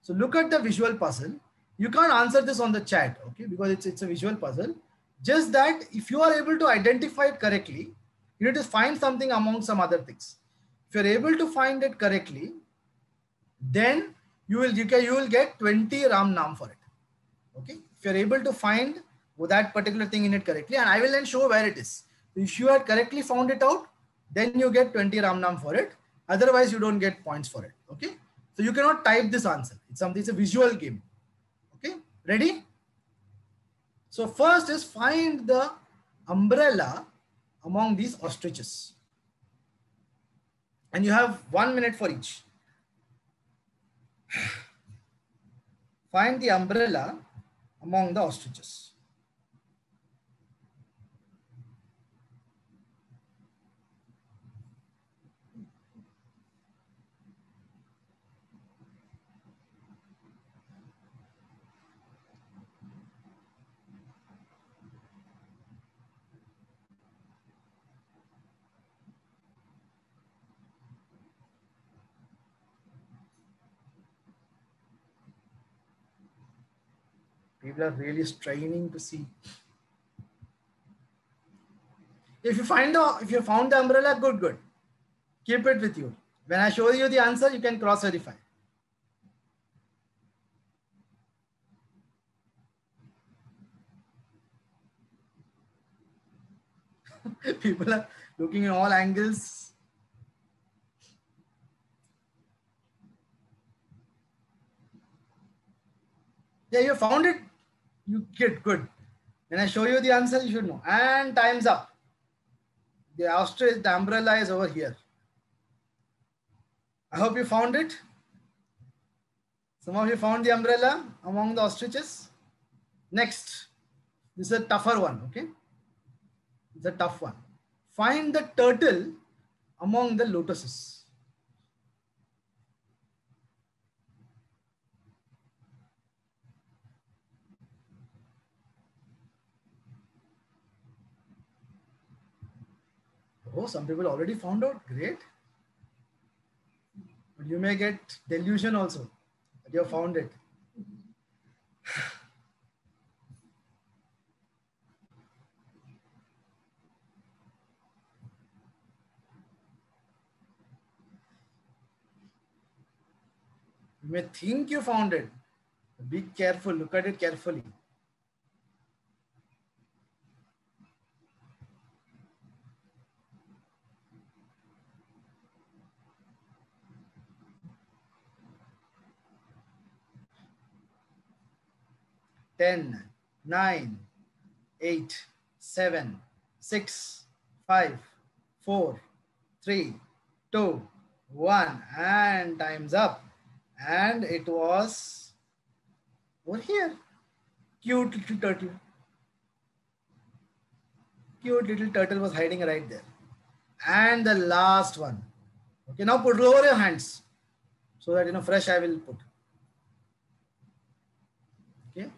So look at the visual puzzle. You can't answer this on the chat, okay, because it's a visual puzzle. Just that if you are able to identify it correctly, you need to find something among some other things. If you're able to find it correctly, then you will get 20 Ram Naam for it. Okay, if you're able to find that particular thing in it correctly, and I will then show where it is. So if you had correctly found it out, then you get 20 Ram Naam for it. Otherwise, you don't get points for it. Okay, so you cannot type this answer. It's a visual game. Okay, ready? So first is find the umbrella among these ostriches. And you have 1 minute for each. Find the umbrella among the ostriches. People are really straining to see. If you found the umbrella, good. Keep it with you. When I show you the answer, you can cross-verify. People are looking in all angles. Yeah, you found it. You get good. When I show you the answer, you should know. And time's up. The ostrich, the umbrella is over here. I hope you found it. Some of you found the umbrella among the ostriches. Next, this is a tougher one, okay? It's a tough one. Find the turtle among the lotuses. Oh, some people already found out. Great. But you may get delusion also that you have found it. You may think you found it. Be careful. Look at it carefully. Ten, 9, 8, 7, 6, 5, 4, 3, 2, 1. And time's up. And it was over here. Cute little turtle. Cute little turtle was hiding right there. And the last one. Okay, now put lower your hands so that fresh I will put. Okay.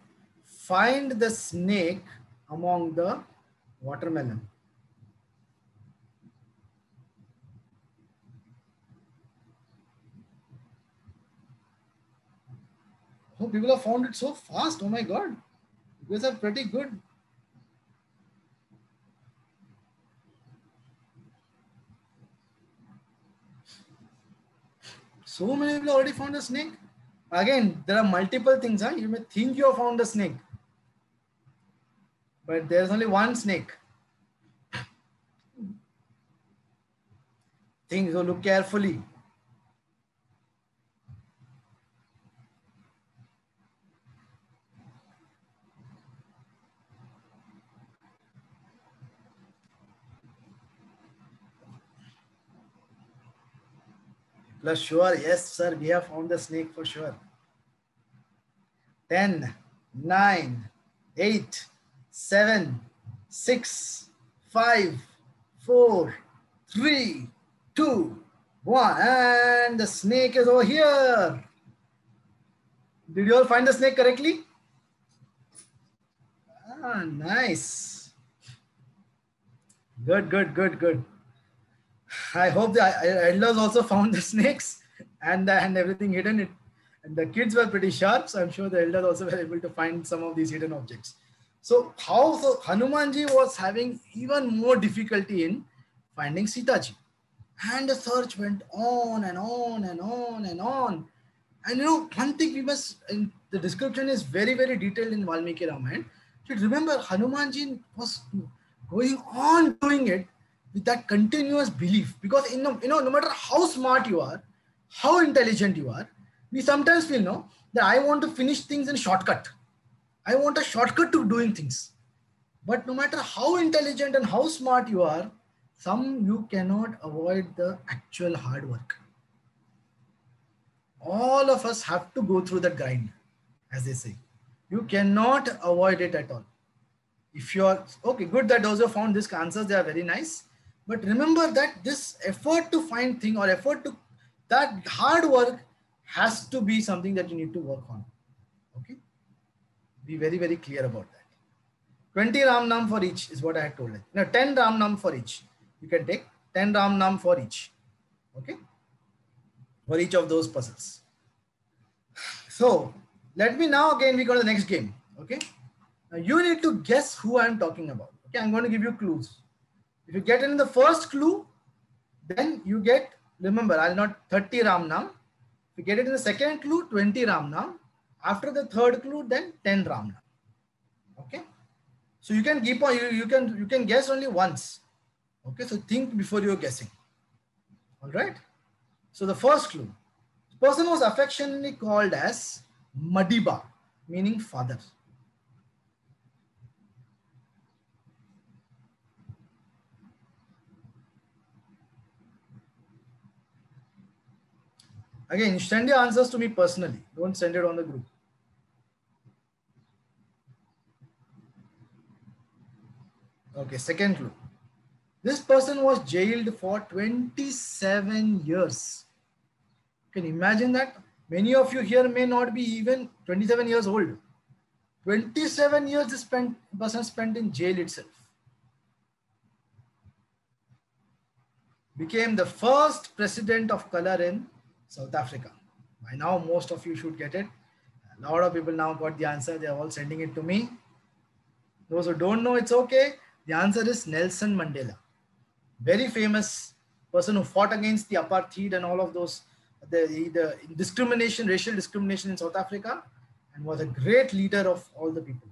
Find the snake among the watermelon. Oh, people have found it so fast. Oh my God. You guys are pretty good. So many people already found a snake. Again, there are multiple things. Huh? You may think you have found a snake, but there's only one snake. Think, so look carefully. Plus sure, yes sir, we have found the snake for sure. 10, 9, 8, 7, 6, 5, 4, 3, 2, 1. And the snake is over here. Did you all find the snake correctly? Ah, nice. Good, good, good, good. I hope the elders also found the snakes and everything hidden. And the kids were pretty sharp, so I'm sure the elders also were able to find some of these hidden objects. So Hanumanji was having even more difficulty in finding Sita ji. And the search went on and on and on and on. And one thing we must, the description is very, very detailed in Valmiki Ramayana. So remember, Hanumanji was going on doing it with that continuous belief, because no matter how smart you are, how intelligent you are, we sometimes feel that I want to finish things in shortcut. I want a shortcut to doing things. But no matter how intelligent and how smart you are, you cannot avoid the actual hard work. All of us have to go through that grind, as they say. You cannot avoid it at all. If you are, okay, good that those who found these answers, they are very nice. But remember that this effort to find thing or that hard work has to be something that you need to work on. Okay. Be very, very clear about that. 20 Ram Nam for each is what I had told you. Now 10 Ram Nam for each. You can take 10 Ram Nam for each. Okay. For each of those puzzles. So let me now again, we go to the next game. Okay. Now you need to guess who I'm talking about. Okay. I'm going to give you clues. If you get in the first clue, then you get, remember, I'll not 30 Ram Nam. If you get it in the second clue, 20 Ram Nam. After the third clue, then 10 Ram Nam. Okay. So you can keep on, you can guess only once. Okay. So think before you're guessing. All right. So the first clue, the person was affectionately called as Madiba, meaning father. Again, send your answers to me personally. Don't send it on the group. Okay, second clue. This person was jailed for 27 years. Can you imagine that? Many of you here may not be even 27 years old. 27 years this person spent in jail itself. Became the first president of color in South Africa. By now, most of you should get it. A lot of people now got the answer. They are all sending it to me. Those who don't know, it's okay. The answer is Nelson Mandela. Very famous person who fought against the apartheid and all of those, the discrimination, racial discrimination in South Africa, and was a great leader of all the people.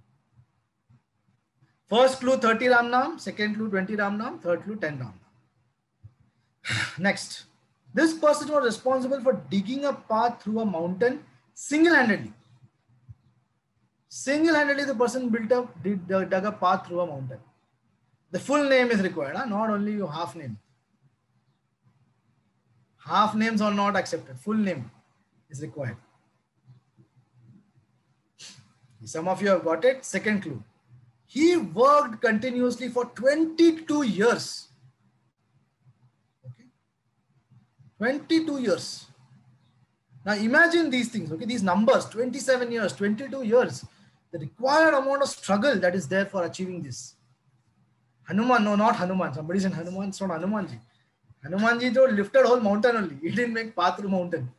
First clue 30 Ram Nam, second clue 20 Ram Nam, third clue 10 Ram Nam. Next. This person was responsible for digging a path through a mountain single-handedly. Single-handedly, the person dug a path through a mountain. The full name is required, huh? Not only your half name. Half names are not accepted. Full name is required. Some of you have got it. Second clue. He worked continuously for 22 years. Okay. 22 years. Now imagine these things, okay? These numbers, 27 years, 22 years. The required amount of struggle that is there for achieving this. Hanuman, no, not Hanuman. Somebody said Hanuman, it's not Hanumanji. Hanumanji lifted whole mountain only. He didn't make path through mountain.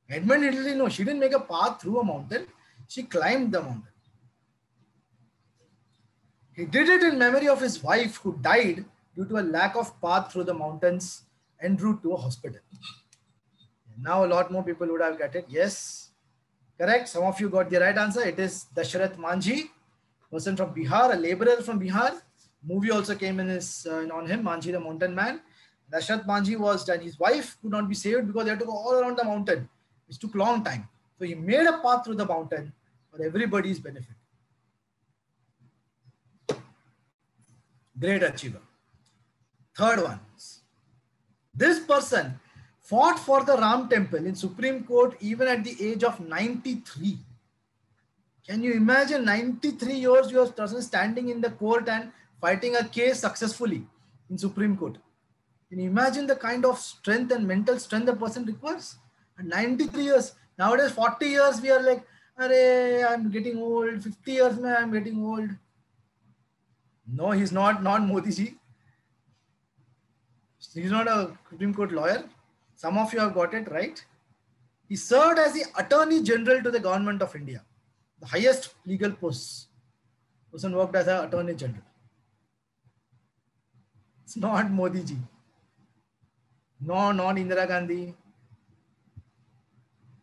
Edmund Hillary, no, she didn't make a path through a mountain. She climbed the mountain. He did it in memory of his wife who died due to a lack of path through the mountains en route to a hospital. Now a lot more people would have got it. Yes, correct. Some of you got the right answer. It is Dasharath Manjhi, person from Bihar, a laborer from Bihar. Movie also came in on him, Manjhi the Mountain Man. Dasharath Manjhi was that his wife could not be saved because they had to go all around the mountain, which took long time. So he made a path through the mountain for everybody's benefit. Great achiever. Third one. This person fought for the Ram temple in Supreme Court even at the age of 93. Can you imagine 93 years you are standing in the court and fighting a case successfully in Supreme Court? Can you imagine the kind of strength and mental strength a person requires? At 93 years. Nowadays 40 years we are like, Arey, I'm getting old. 50 years man, I'm getting old. No, he's not Modi ji. He's not a Supreme Court lawyer. Some of you have got it right. He served as the Attorney General to the Government of India, the highest legal post. Person worked as an Attorney General. It's not Modi ji. No, not Indira Gandhi.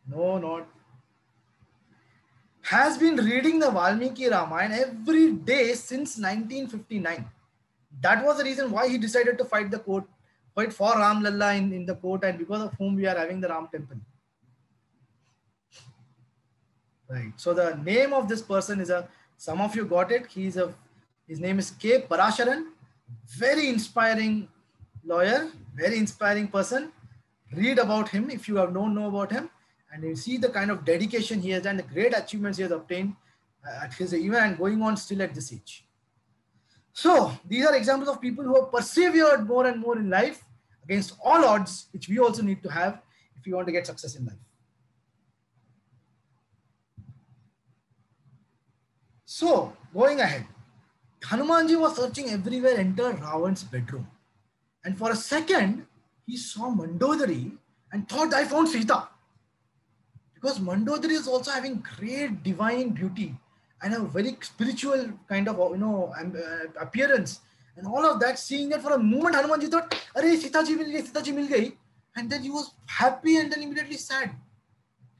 No, not. Has been reading the Valmiki Ramayana every day since 1959. That was the reason why he decided to fight for Ram Lalla in the court, and because of whom we are having the Ram temple. Right. So the name of this person is some of you got it. His name is K. Parasharan. Very inspiring lawyer, very inspiring person. Read about him if you have don't know about him. And you see the kind of dedication he has done, the great achievements he has obtained at his even and going on still at this age. So these are examples of people who have persevered more and more in life against all odds, which we also need to have if we want to get success in life. So going ahead, Hanumanji was searching everywhere, entered Ravan's bedroom. And for a second, he saw Mandodari and thought, I found Sita. Because Mandodari is also having great divine beauty and a very spiritual kind of, appearance and all of that. Seeing that for a moment, Hanumanji thought, "Arey, Sita ji mil gayi," and then he was happy and then immediately sad.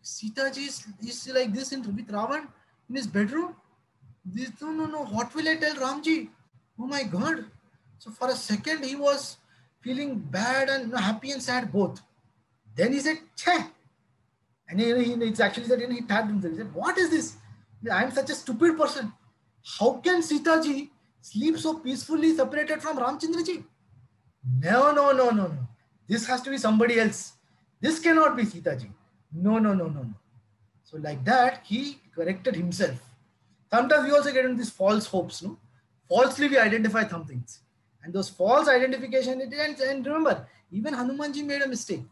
Sita ji is like this with Ravan in his bedroom. No. What will I tell Ramji? Oh my God! So for a second, he was feeling bad and happy and sad both. Then he said, "Cheh." And it's actually that he tagged himself. He said, "What is this? I am such a stupid person. How can Sita ji sleep so peacefully separated from Ramchandra ji? No. This has to be somebody else. This cannot be Sita ji. No. So like that, he corrected himself. Sometimes we also get into these false hopes. No? Falsely we identify some things. And those false identification, and remember, even Hanumanji made a mistake.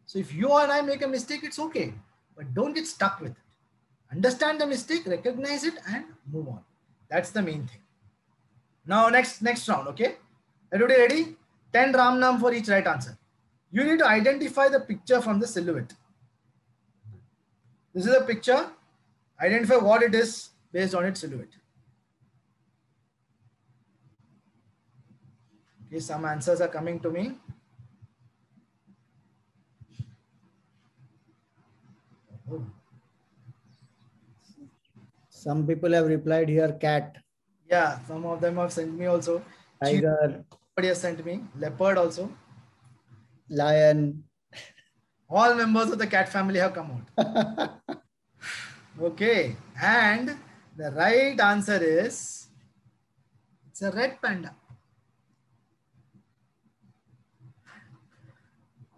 So if you and I make a mistake, it's okay. But don't get stuck with it. Understand the mistake, recognize it, and move on. That's the main thing. Now next round, okay? Everybody ready? 10 Ram Naam for each right answer. You need to identify the picture from the silhouette. This is a picture. Identify what it is based on its silhouette. Okay, some answers are coming to me. Oh. Some people have replied here, cat. Yeah, some of them have sent me also. Tiger. Somebody has sent me. Leopard also. Lion. All members of the cat family have come out. Okay, and the right answer is it's a red panda.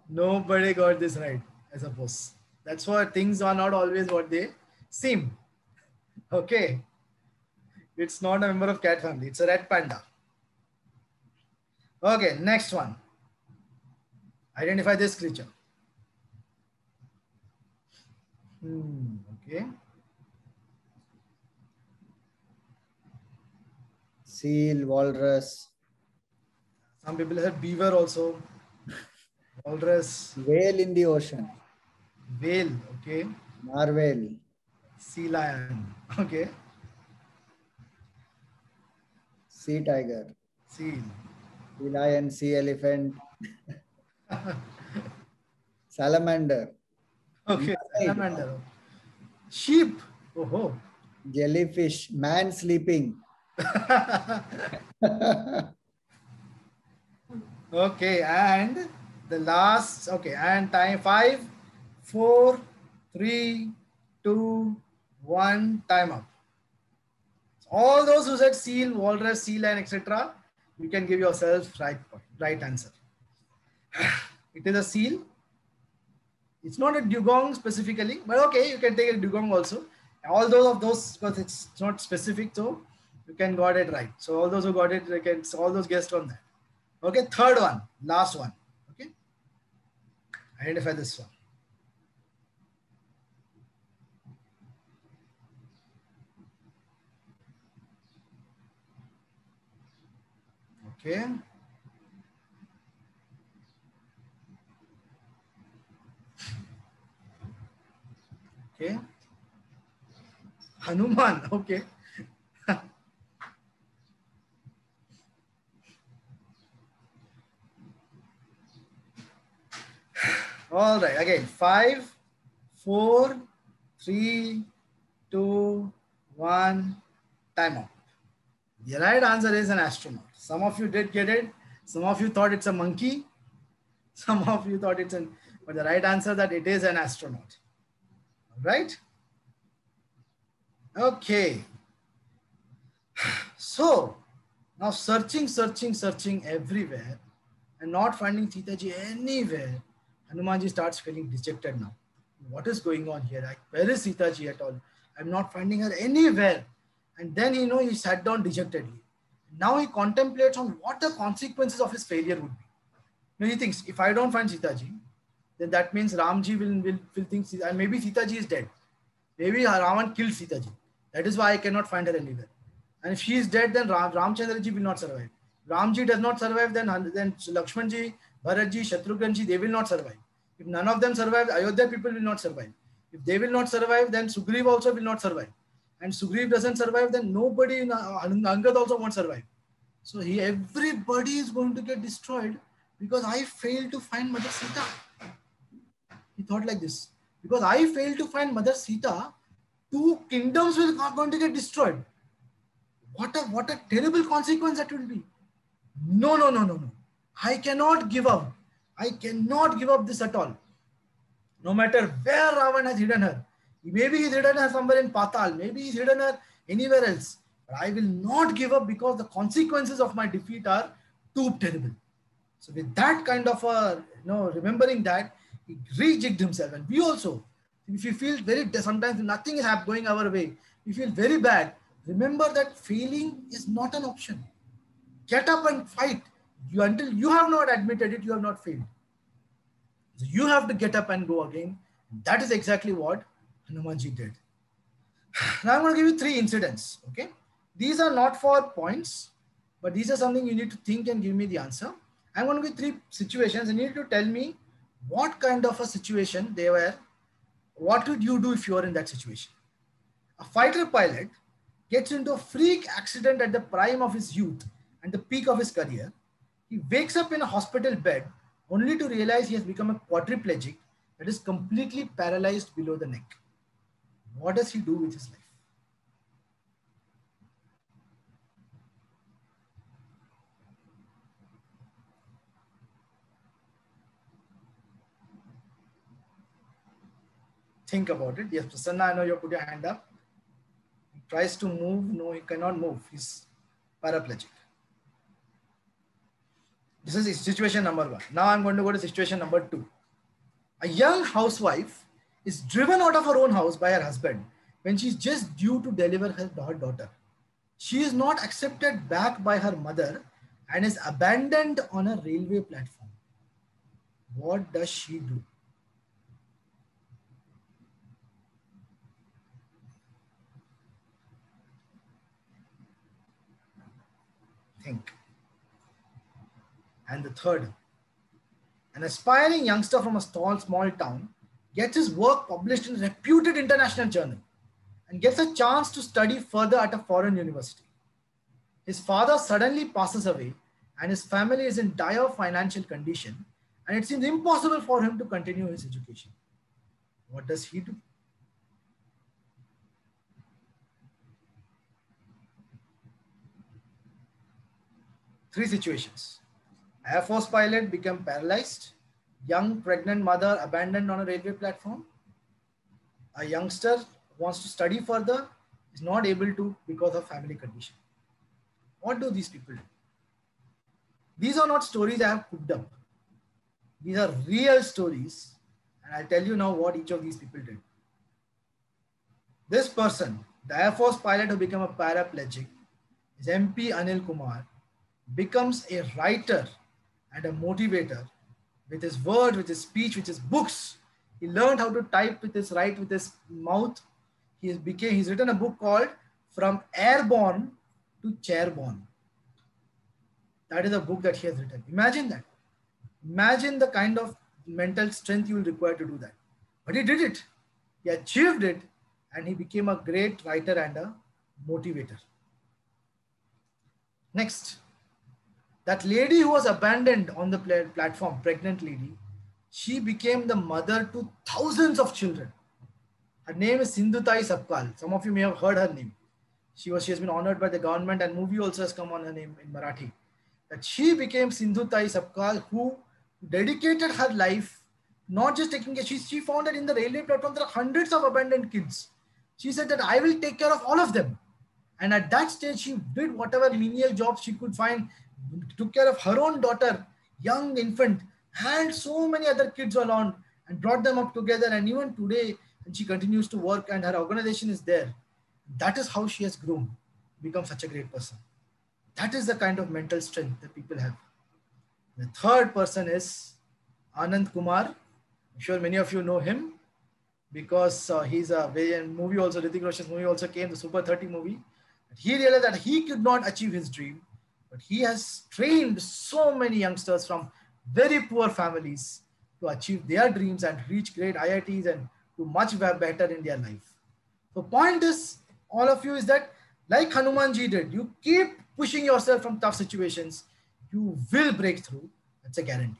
Nobody got this right, I suppose. That's why things are not always what they seem. Okay, it's not a member of cat family. It's a red panda. Okay, next one. Identify this creature. Okay. Seal, walrus. Some people said beaver also. Walrus. Whale in the ocean. Whale. Okay. Narwhal. Sea lion. Okay. Sea tiger. Seal. Sea lion, sea elephant. Salamander. Okay. Salamander. Sheep. Oh. Jellyfish. Man sleeping. Okay, and the last. Okay, and time 5, 4, 3, 2, 1. Time up. All those who said seal, walrus, sea lion, etc., you can give yourself right answer. It is a seal. It's not a dugong specifically, but okay, you can take a dugong also. All those of those, because it's not specific, so you can got it right. So all those who got it, they can all those guessed on that. Okay, third one, last one. Okay, identify this one. Okay. Okay. Hanuman. Okay. All right. Again, 5, 4, 3, 2, 1. Time up. The right answer is an astronaut. Some of you did get it. Some of you thought it's a monkey. Some of you thought it's an, but the right answer that it is an astronaut. All right. Okay. So now searching everywhere and not finding Sita ji anywhere, Hanumanji starts feeling dejected now. What is going on here? Where is Sita ji at all? I'm not finding her anywhere. And then he sat down dejectedly. Now he contemplates on what the consequences of his failure would be. Now he thinks, if I don't find Sita ji, then that means Ramji will think, and maybe Sita ji is dead. Maybe Ravan killed Sita ji. That is why I cannot find her anywhere. And if she is dead, then Ramchandra ji will not survive. Ramji does not survive, then Lakshman ji, Bharat ji, Shatrughan ji, they will not survive. If none of them survive, Ayodhya people will not survive. If they will not survive, then Sugriv also will not survive. And Sugriv doesn't survive, then nobody, Angad also won't survive. So everybody is going to get destroyed because I failed to find Mother Sita. He thought like this. Because I failed to find Mother Sita, 2 kingdoms are going to get destroyed. What a terrible consequence that will be. No. I cannot give up. I cannot give up this at all. No matter where Ravan has hidden her. Maybe he's hidden her somewhere in Patal. Maybe he's hidden her anywhere else. But I will not give up because the consequences of my defeat are too terrible. So with that kind of remembering that, he rejigged himself. And we also, if you feel sometimes nothing is going our way, you feel very bad, remember that failing is not an option. Get up and fight. Until you have not admitted it, you have not failed. So you have to get up and go again. That is exactly what Hanumanji did. Now I'm going to give you 3 incidents. Okay. These are not for points, but these are something you need to think and give me the answer. I'm going to give 3 situations and you need to tell me what kind of a situation they were. What would you do if you are in that situation? A fighter pilot gets into a freak accident at the prime of his youth and the peak of his career. He wakes up in a hospital bed only to realize he has become a quadriplegic that is completely paralyzed below the neck. What does he do with his life? think about it. Yes, Prasanna, I know you put your hand up. He tries to move. No, he cannot move. He's paraplegic. This is situation number 1. Now I'm going to go to situation number 2. A young housewife is driven out of her own house by her husband when she's just due to deliver her daughter. She is not accepted back by her mother and is abandoned on a railway platform. What does she do? Think. And the third, an aspiring youngster from a small town gets his work published in a reputed international journal and gets a chance to study further at a foreign university. His father suddenly passes away and his family is in dire financial condition and it seems impossible for him to continue his education. What does he do? Three situations. Air Force pilot become paralyzed. Young pregnant mother abandoned on a railway platform. A youngster wants to study further, is not able to because of family condition. What do these people do? These are not stories I have cooked up. These are real stories. And I'll tell you now what each of these people did. This person, the Air Force pilot who became a paraplegic, is MP Anil Kumar, becomes a writer and a motivator with his word, with his speech, with his books. He learned how to type with his write with his mouth. He's written a book called From Airborne to Chairborne. That is a book that he has written. Imagine that. Imagine the kind of mental strength you will require to do that. But he did it. He achieved it and he became a great writer and a motivator. Next. That lady who was abandoned on the platform, pregnant lady, she became the mother to thousands of children. Her name is Sindhutai Sabkal. Some of you may have heard her name. She has been honored by the government and movie also has come on her name in Marathi. That she became Sindhutai Sabkal who dedicated her life, not just taking care. She found that in the railway platform there are hundreds of abandoned kids. She said that I will take care of all of them. And at that stage, she did whatever menial jobs she could find, took care of her own daughter, young infant, and so many other kids along and brought them up together. And even today, and she continues to work and her organization is there. That is how she has grown, become such a great person. That is the kind of mental strength that people have. The third person is Anand Kumar. I'm sure many of you know him because he's a very movie also, Hrithik Roshan's movie also came, the Super 30 movie. He realized that he could not achieve his dream, but he has trained so many youngsters from very poor families to achieve their dreams and reach great IITs and do much better in their life. So point is, all of you, is that like Hanumanji did, you keep pushing yourself from tough situations, you will break through. That's a guarantee.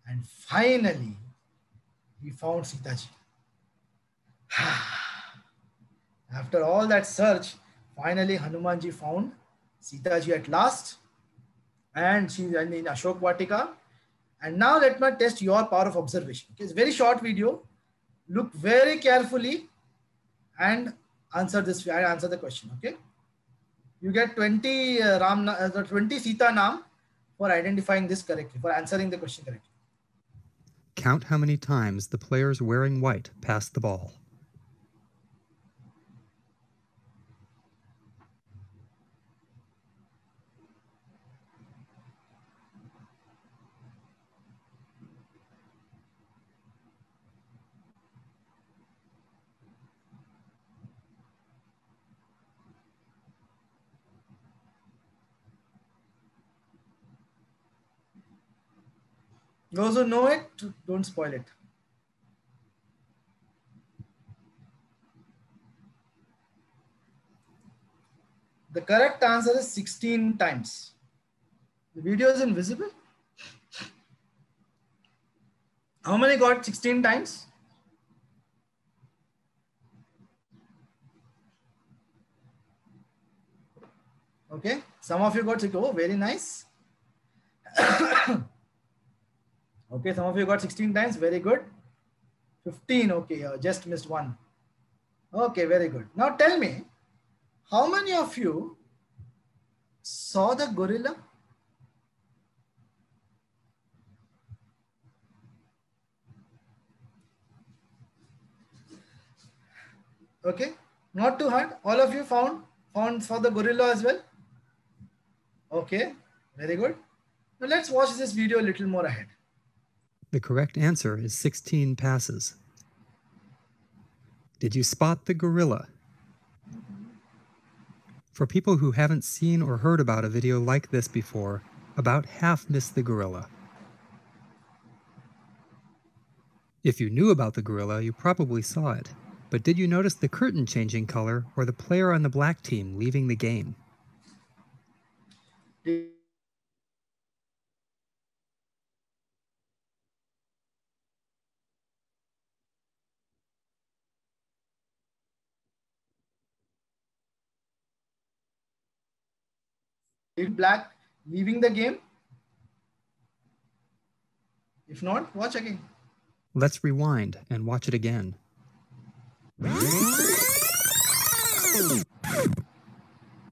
And finally, he found Sita Ji. After all that search, finally Hanumanji found Sita Ji at last. And she's in Ashok Vatika. And now let me test your power of observation. Okay, it's a very short video. Look very carefully and answer the question. Okay. You get 20 20 Sita Naam for identifying this correctly, for answering the question correctly. Count how many times the players wearing white pass the ball. Those who know it, don't spoil it. The correct answer is 16 times. The video is invisible. How many got 16 times? Okay, some of you got 6. Oh, very nice. Okay, some of you got 16 times. Very good. 15. Okay, just missed one. Okay, very good. Now tell me, how many of you saw the gorilla? Okay, not too hard. All of you found for the gorilla as well? Okay, very good. Now let's watch this video a little more ahead. The correct answer is 16 passes. Did you spot the gorilla? For people who haven't seen or heard about a video like this before, about half missed the gorilla. If you knew about the gorilla, you probably saw it. But did you notice the curtain changing color or the player on the black team leaving the game? Black leaving the game? If not, watch again. Let's rewind and watch it again.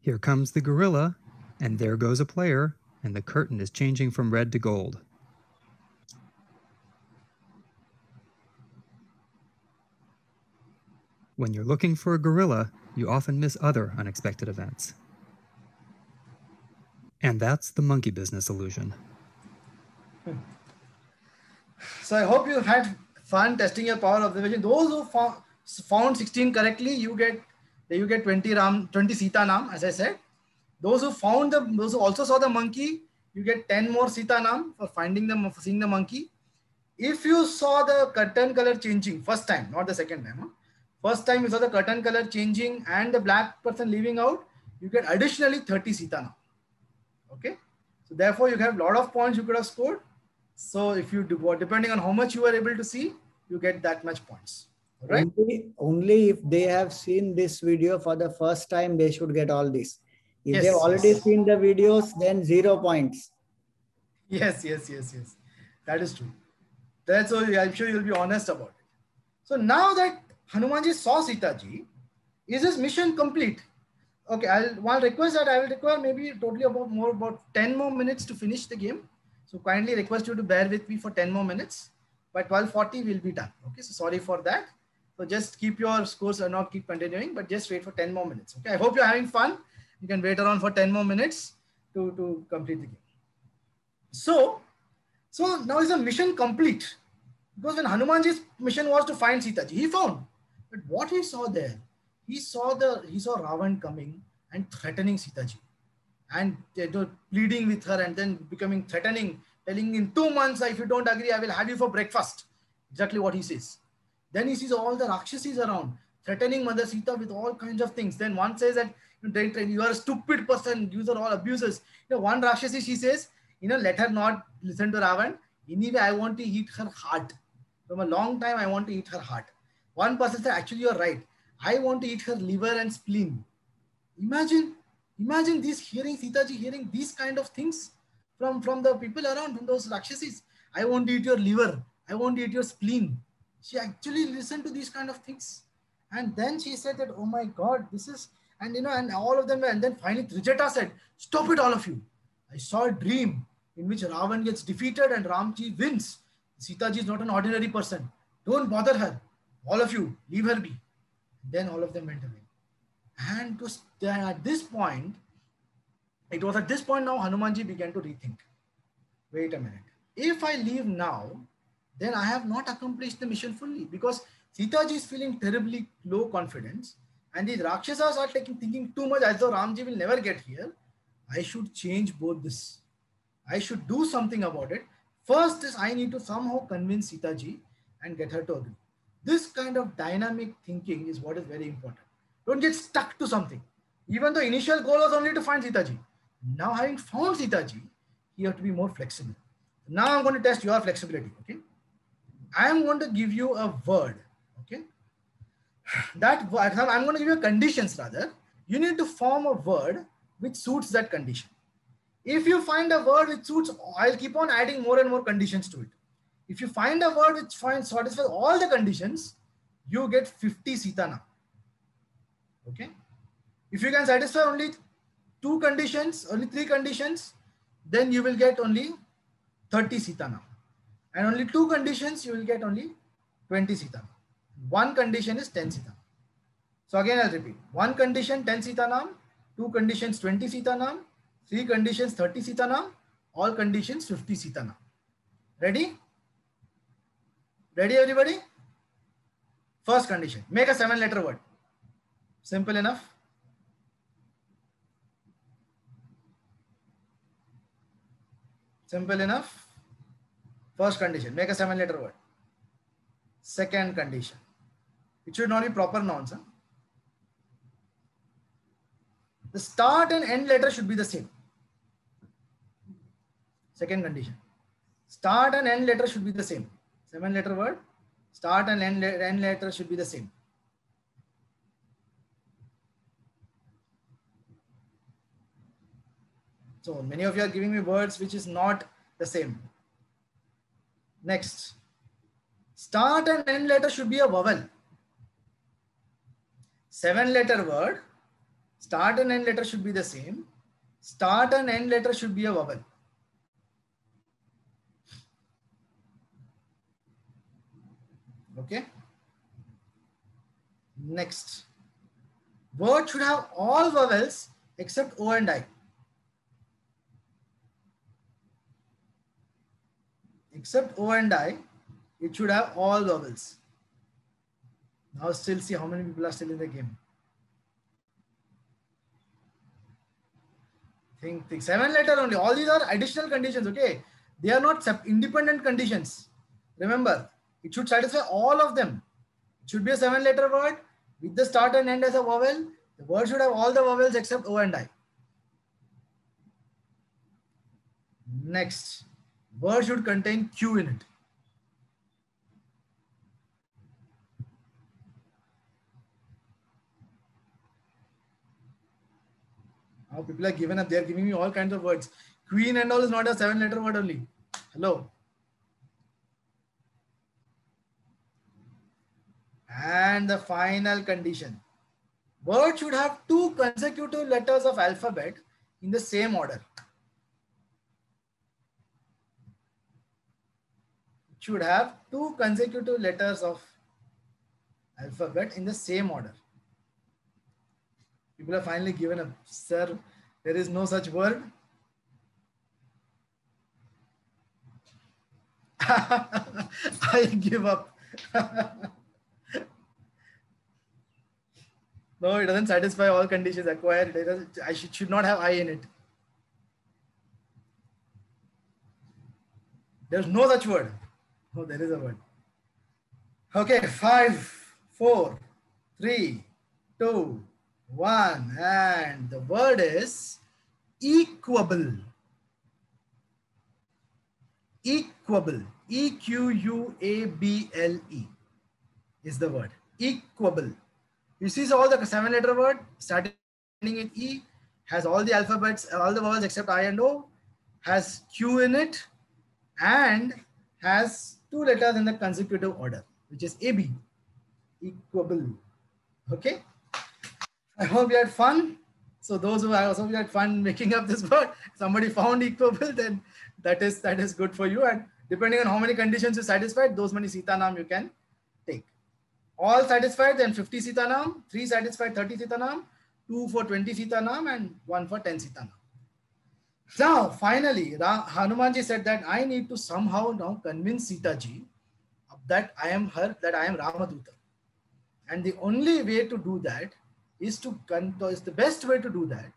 Here comes the gorilla, and there goes a player, and the curtain is changing from red to gold. When you're looking for a gorilla, you often miss other unexpected events. And that's the monkey business illusion. So I hope you had fun testing your power observation. Those who found 16 correctly, you get 20 Sita Naam, as I said. Those who also saw the monkey, you get 10 more Sita Naam for seeing the monkey. If you saw the curtain color changing first time, not the second time. Huh? First time you saw the curtain color changing and the black person leaving out, you get additionally 30 Sita Naam. Okay. So therefore you have a lot of points you could have scored. So if you do, depending on how much you are able to see, you get that much points. Right? Only if they have seen this video for the first time, they should get all this. If Yes, they've already yes. seen the videos, then 0 points. Yes. That is true. That's all. I'm sure you'll be honest about it. So now that Hanumanji saw Sita ji, is his mission complete? Okay, one request that I will require maybe totally about 10 more minutes to finish the game. So kindly request you to bear with me for 10 more minutes. By 12:40 we'll be done. Okay, so sorry for that. So just keep your scores and not keep continuing, but just wait for 10 more minutes. Okay, I hope you're having fun. You can wait around for 10 more minutes to complete the game. So now is the mission complete? Because when Hanumanji's mission was to find Sita ji, he found. But what he saw there, he saw Ravan coming and threatening Sita ji, and pleading with her, and then becoming threatening, telling in 2 months, if you don't agree, I will have you for breakfast. Exactly what he says. Then he sees all the Rakshasis around, threatening Mother Sita with all kinds of things. Then one says that you are a stupid person, these are all abuses. One Rakshasi, she says, let her not listen to Ravan. Anyway, I want to eat her heart. From a long time, I want to eat her heart. One person said, actually, you're right. I want to eat her liver and spleen. Imagine this, Sita ji hearing these kind of things from the people around, from those Rakshasis. I want to eat your liver. I want to eat your spleen. She actually listened to these kind of things. And then she said that, oh my God, this is, and all of them, and then finally Trijata said, stop it, all of you. I saw a dream in which Ravan gets defeated and Ramji wins. Sita ji is not an ordinary person. Don't bother her. All of you, leave her be. Then all of them went away. And at this point now Hanumanji began to rethink. Wait a minute. If I leave now, then I have not accomplished the mission fully, because Sita ji is feeling terribly low confidence and these Rakshasas are thinking too much as though Ramji will never get here. I should change both this. I should do something about it. First is I need to somehow convince Sita ji and get her to agree. This kind of dynamic thinking is what is very important. Don't get stuck to something. Even the initial goal was only to find Sita ji. Now having found Sita ji, you have to be more flexible. Now I'm going to test your flexibility. Okay. I am going to give you a word. Okay. I'm going to give you conditions rather. You need to form a word which suits that condition. If you find a word which suits, I'll keep on adding more and more conditions to it. If you find a word which satisfies all the conditions, you get 50 Sita Naam. Okay. If you can satisfy only 2 conditions, only 3 conditions, then you will get only 30 Sita Naam. And only 2 conditions, you will get only 20 Sita Naam. 1 condition is 10 Sita Naam. So again, I'll repeat. 1 condition, 10 Sita Naam. 2 conditions, 20 Sita Naam. 3 conditions, 30 Sita Naam. All conditions, 50 Sita Naam. Ready? Ready, everybody? First condition, make a 7-letter word. Simple enough. Simple enough. First condition, make a 7-letter word. Second condition, it should not be proper nouns. Huh? The start and end letter should be the same. Second condition, start and end letter should be the same. 7-letter word, start and end letter should be the same. So many of you are giving me words which is not the same. Next, start and end letter should be a vowel. 7-letter word, start and end letter should be the same. Start and end letter should be a vowel. Okay. Next, word should have all vowels except O and I. Except O and I, it should have all vowels. Now still see how many people are still in the game. Think 7-letter only. All these are additional conditions, okay? They are not independent conditions. Remember, it should satisfy all of them. It should be a 7-letter word with the start and end as a vowel. The word should have all the vowels except O and I. Next, word should contain Q in it. Now people are given up. They are giving me all kinds of words. Queen and all is not a 7-letter word only. Hello. And the final condition. Word should have 2 consecutive letters of alphabet in the same order. It should have 2 consecutive letters of alphabet in the same order. People are finally given up. Sir, there is no such word. I give up. No, it doesn't satisfy all conditions acquired. I should not have I in it. There's no such word. Oh, there is a word. Okay, 5, 4, 3, 2, 1. And the word is equable. Equable. E-Q-U-A-B-L-E is the word. Equable. You see, so all the 7-letter word starting with E has all the alphabets, all the vowels except I and O, has Q in it, and has 2 letters in the consecutive order, which is AB. Equable. Okay. I hope you had fun. So those who also had fun making up this word, somebody found equable, then that is good for you. And depending on how many conditions you satisfied, those many Sita Naam you can take. All satisfied, then 50 Sita Naam, 3 satisfied, 30 Sita Naam, 2 for 20 Sita Naam, and 1 for 10 Sita Naam. Now, finally, Hanumanji said that I need to somehow now convince Sita ji that I am Ramaduta. And the only way to do that is the best way to do that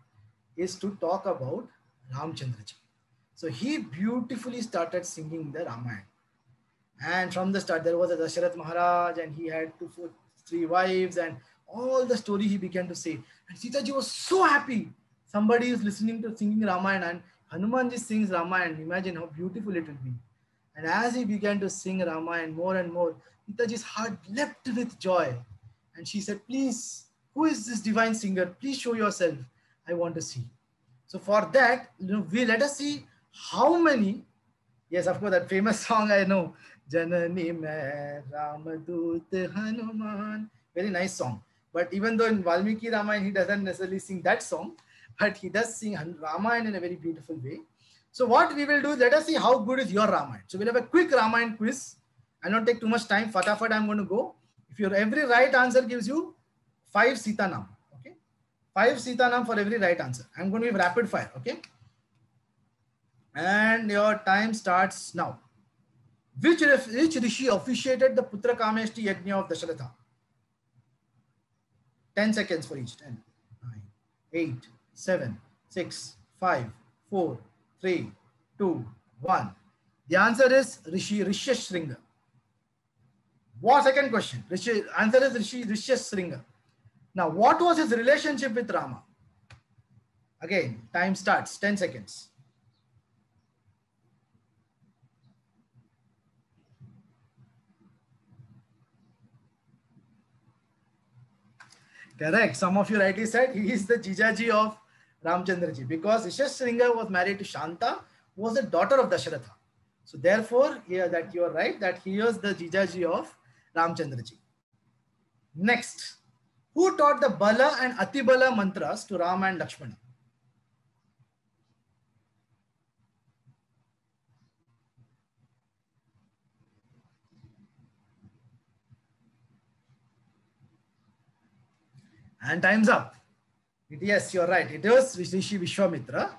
is to talk about Ramchandra ji. So he beautifully started singing the Ramayana. And from the start, there was a Dasharath Maharaj, and he had 3 wives, and all the story he began to say. And Sita ji was so happy. Somebody is listening to singing Ramayana, and Hanumanji sings Ramayana. Imagine how beautiful it will be. And as he began to sing Ramayana more and more, Sita ji's heart leapt with joy. And she said, please, who is this divine singer? Please show yourself. I want to see. So for that, let us see how many. Yes, of course, that famous song I know. Janani Mai Ramadut Hanuman. Very nice song. But even though in Valmiki Ramayana he doesn't necessarily sing that song, but he does sing Ramayana in a very beautiful way. So what we will do, let us see how good is your Ramayana. So we'll have a quick Ramayana quiz. I don't take too much time. Fatafat I'm going to go. If your every right answer gives you 5 Sita Nam. Okay. 5 Sita Nam for every right answer. I'm going to be rapid fire. Okay. And your time starts now. Which Rishi officiated the Putra Kameshti Yajna of Dasharatha? 10 seconds for each. 10, 9, 8, 7, 6, 5, 4, 3, 2, 1. The answer is Rishi Rishyashringa. What second question? Answer is Rishi Rishyashringa. Now, what was his relationship with Rama? Again, time starts. 10 seconds. Correct. Some of you rightly said he is the Jijaji of Ramchandraji because Rishyashringa was married to Shanta, who was the daughter of Dasharatha. So therefore, here that you are right that he is the Jijaji of Ramchandraji. Next, who taught the Bala and Atibala mantras to Rama and Lakshmana? And time's up. Yes, you're right. It was Rishi Vishwamitra.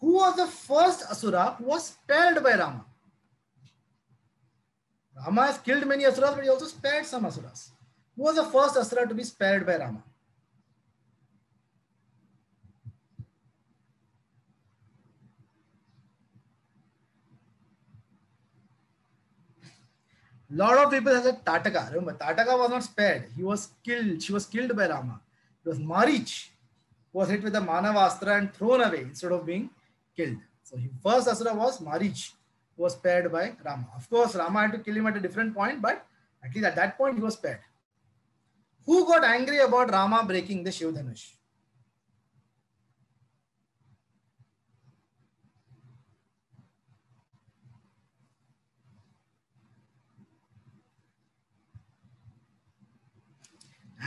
Who was the first Asura who was spared by Rama? Rama has killed many Asuras, but he also spared some Asuras. Who was the first Asura to be spared by Rama? A lot of people have said Tataka. Remember, Tataka was not spared. He was killed. She was killed by Rama. It was Marich who was hit with a Manavastra and thrown away instead of being killed. So his first Asura was Marich, who was spared by Rama. Of course, Rama had to kill him at a different point, but at least at that point he was spared. Who got angry about Rama breaking the Shiv Dhanush?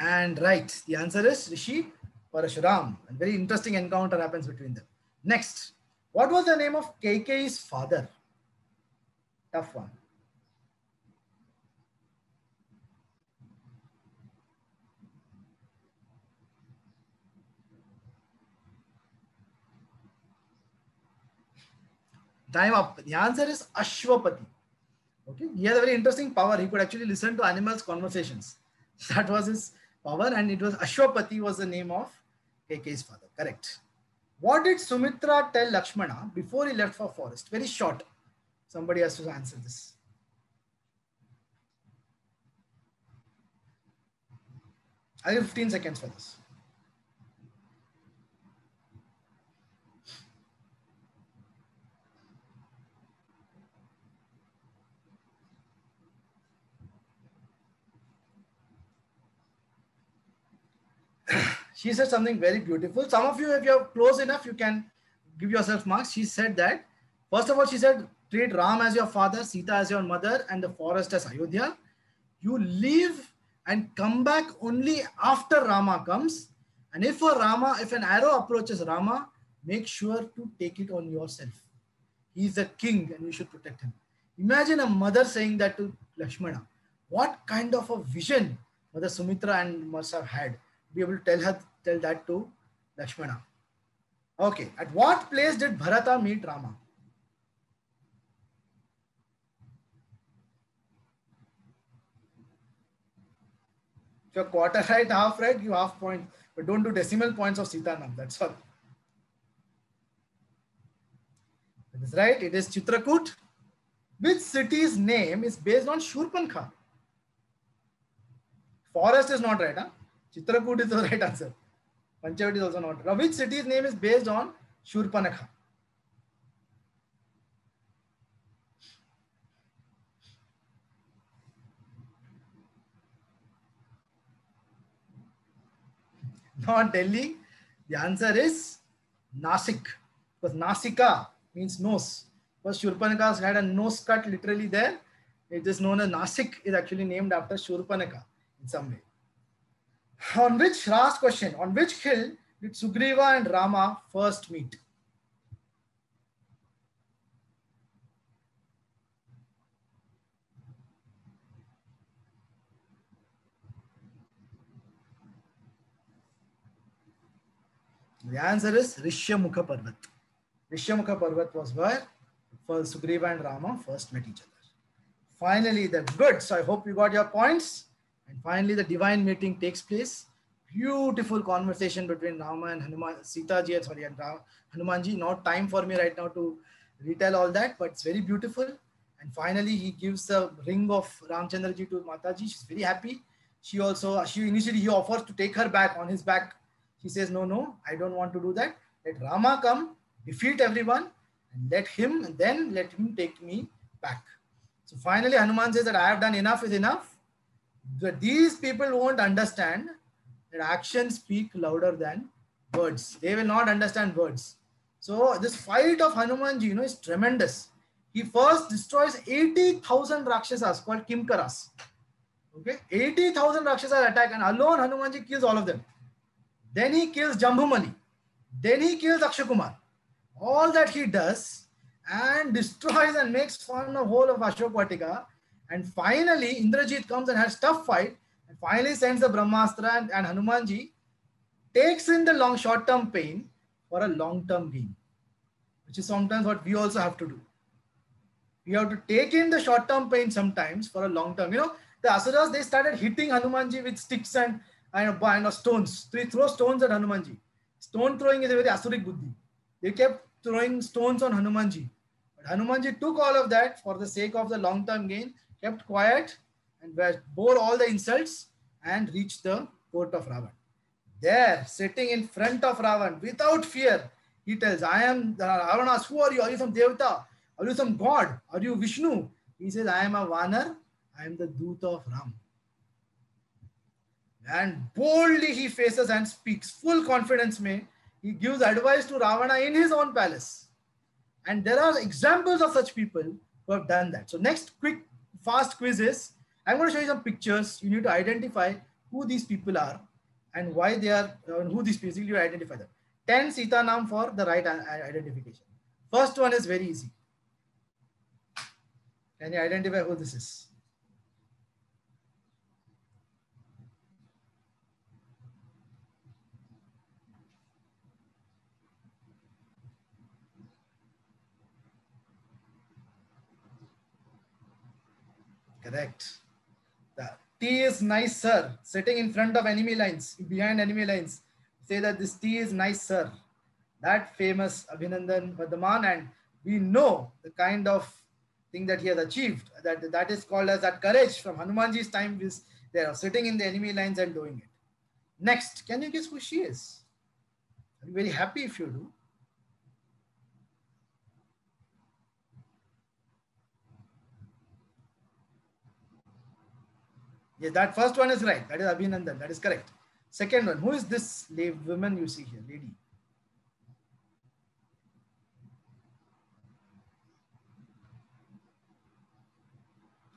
And right, the answer is Rishi Parashuram. A very interesting encounter happens between them. Next, what was the name of Kaikeyi's father? Tough one. Time up. The answer is Ashwapati. Okay, he had a very interesting power. He could actually listen to animals' conversations. That was his power, and it was Ashwapati was the name of Kaikeyi's father. Correct. What did Sumitra tell Lakshmana before he left for forest? Very short. Somebody has to answer this. I have 15 seconds for this. She said something very beautiful. Some of you, if you are close enough, you can give yourself marks. She said that, first of all, she said, treat Ram as your father, Sita as your mother, and the forest as Ayodhya. You leave and come back only after Rama comes. And if an arrow approaches Rama, make sure to take it on yourself. He is the king and you should protect him. Imagine a mother saying that to Lakshmana. What kind of a vision Mother Sumitra and must have had to be able to tell that to Lakshmana. Okay, at what place did Bharata meet Rama? If you're quarter right, half right, you half point. But don't do decimal points of Sita Nam. That's all. That is right. It is Chitrakut. Which city's name is based on Shurpankha? Forest is not right. Huh? Chitrakut is the right answer. Panchavati is also not right. Now, which city's name is based on Shurpanakha? Not Delhi. The answer is Nasik. Because Nasika means nose. First, Shurpanakha had a nose cut literally there. It is known as Nasik is actually named after Shurpanakha in some way. Last question, on which hill did Sugriva and Rama first meet? The answer is Rishyamukha Parvat. Rishyamukha Parvat was where Sugriva and Rama first met each other. Finally, that's good. So I hope you got your points. And finally, the divine meeting takes place. Beautiful conversation between Rama and Hanuman, Sita ji, sorry, and Hanuman ji. Not time for me right now to retell all that, but it's very beautiful. And finally, he gives the ring of Ramchandra ji to Mataji. She's very happy. She initially he offers to take her back on his back. She says, no, I don't want to do that. Let Rama come, defeat everyone, and let him take me back. So finally, Hanuman says that I have done enough is enough. But these people won't understand that actions speak louder than words. They will not understand words. So this fight of Hanumanji, is tremendous. He first destroys 80,000 Rakshasas called Kimkaras. Okay, 80,000 Rakshasas attack, and alone Hanumanji kills all of them. Then he kills Jambumali. Then he kills Akshay Kumar. All that he does and destroys and makes fun of whole of Ashok Vatika. And finally, Indrajit comes and has tough fight and finally sends the Brahmastra, and Hanumanji takes in the short-term pain for a long-term gain, which is sometimes what we also have to do. We have to take in the short-term pain sometimes for a long-term. The Asuras, they started hitting Hanumanji with sticks and stones. They throw stones at Hanumanji. Stone throwing is a very Asuric buddhi. They kept throwing stones on Hanumanji. But Hanumanji took all of that for the sake of the long-term gain, kept quiet and bore all the insults and reached the court of Ravan. There, sitting in front of Ravan without fear, he tells, Ravan asks, who are you? Are you some Devata? Are you some God? Are you Vishnu? He says, I am a Vanar. I am the Doot of Ram. And boldly he faces and speaks, full confidence may. He gives advice to Ravana in his own palace. And there are examples of such people who have done that. So next quick, fast quiz is, I'm going to show you some pictures. You need to identify who these people are and why they are, who these people, you identify them. 10 Sita Naam for the right identification. First one is very easy. Can you identify who this is? Correct. The tea is nice, sir. Sitting in front of enemy lines, behind enemy lines. Say that this tea is nice, sir. That famous Abhinandan Vardhaman, and we know the kind of thing that he has achieved. That is called as that courage from Hanumanji's time. Is they are sitting in the enemy lines and doing it. Next, can you guess who she is? I'm very happy if you do. Yes, that first one is right. That is Abhinandan. That is correct. Second one, who is this woman you see here, lady?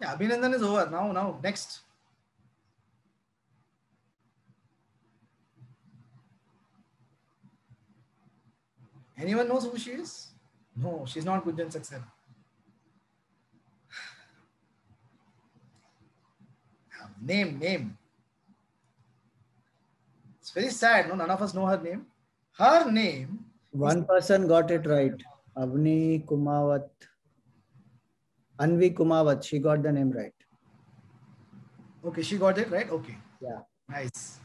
Yeah, Abhinandan is over. Now, next. Anyone knows who she is? No, she's not Gunjan Saxena. Name. It's very sad. No, none of us know her name. Her name. One person got it right. Anvi Kumawat. She got the name right. Okay, she got it right. Okay. Yeah. Nice.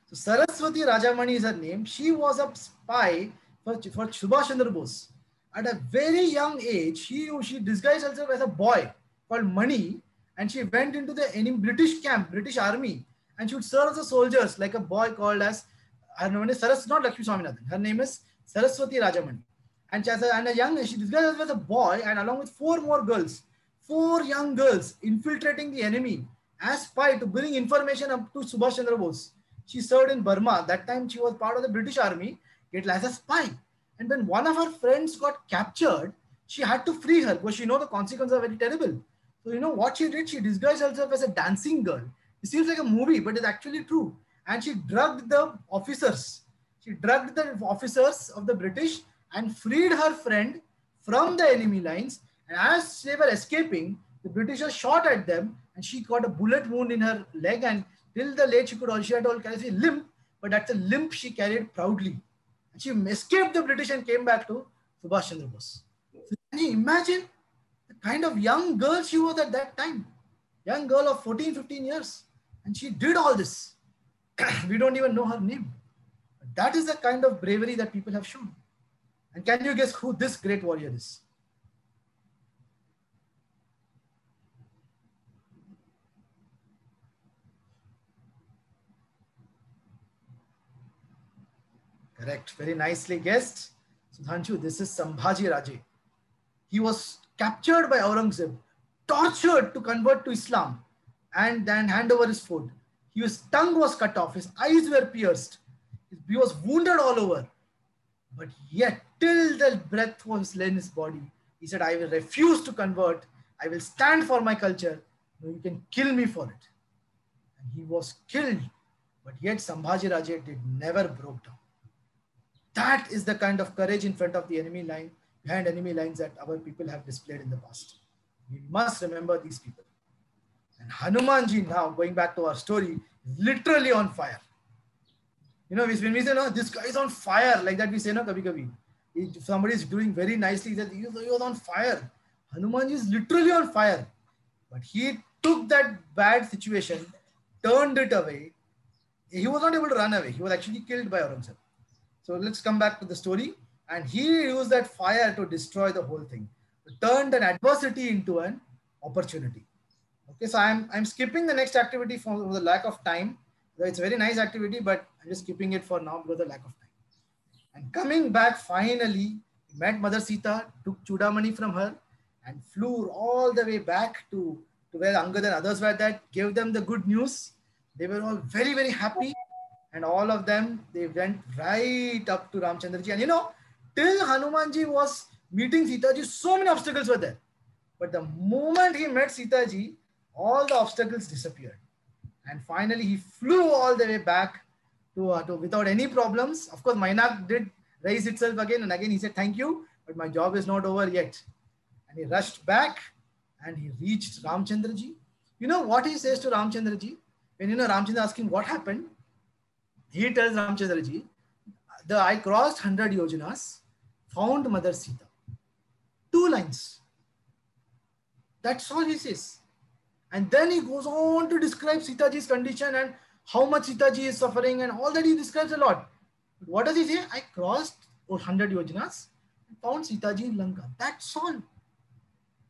So Saraswati Rajamani is her name. She was a spy for Subhash Chandra Bose. At a very young age, she disguised herself as a boy called Mani. And she went into the British camp, British army, and she would serve as a soldiers, like a boy called as, her name is not Lakshmi Swaminathan. Her name is Saraswati Rajamani. And she disguised herself as a boy, and along with 4 young girls, infiltrating the enemy as spy to bring information up to Subhash Chandra Bose. She served in Burma. That time she was part of the British army, as a spy. And when one of her friends got captured, she had to free her because she know the consequences are very terrible. So you know what she did? She disguised herself as a dancing girl. It seems like a movie, but it's actually true. And she drugged the officers. She drugged the officers of the British and freed her friend from the enemy lines. And as they were escaping, the Britishers shot at them, and she got a bullet wound in her leg. And till the late, she had all carry a limp, but that's a limp she carried proudly. And she escaped the British and came back to Subhash Chandra Bose. So can you imagine the kind of young girl she was at that time? Young girl of 14, 15 years. And she did all this. We don't even know her name. That is the kind of bravery that people have shown. And can you guess who this great warrior is? Correct. Very nicely guessed. Sudhanshu, this is Sambhaji Raje. He was captured by Aurangzeb, tortured to convert to Islam, and then hand over his food. His tongue was cut off. His eyes were pierced. He was wounded all over. But yet, till the breath was in his body, he said, I will refuse to convert. I will stand for my culture. No, you can kill me for it. And he was killed. But yet, Sambhaji Raje never broke down. That is the kind of courage in front of the enemy line, behind enemy lines that our people have displayed in the past. We must remember these people. And Hanumanji, now going back to our story, is literally on fire. You know, when we say, no, this guy is on fire, like that we say, no, kabhi kabhi. If somebody is doing very nicely, that he was on fire. Hanumanji is literally on fire. But he took that bad situation, turned it away. He was not able to run away. He was actually killed by Aurangzeb. So let's come back to the story. And he used that fire to destroy the whole thing. To turn an adversity into an opportunity. Okay, so I'm skipping the next activity for the lack of time. It's a very nice activity, but I'm just skipping it for now because of the lack of time. And coming back, finally, he met Mother Sita, took Chudamani from her, and flew all the way back to where Angad and others were at, gave them the good news. They were all very, very happy. And all of them, they went right up to Ramchandraji. And you know, till Hanumanji was meeting Sitaji, so many obstacles were there. But the moment he met Sitaji, all the obstacles disappeared. And finally, he flew all the way back to without any problems. Of course, Mainak did raise itself again. And again, he said, thank you, but my job is not over yet. And he rushed back and he reached Ramchandraji. You know what he says to Ramchandraji? When you know Ramchandra asks him what happened, he tells Ramchandraji, I crossed 100 yojanas, found Mother Sita. 2 lines. That's all he says. And then he goes on to describe Sitaji's condition and how much Sitaji is suffering and all that he describes a lot. But what does he say? I crossed 100 yojanas and found Sitaji in Lanka. That's all.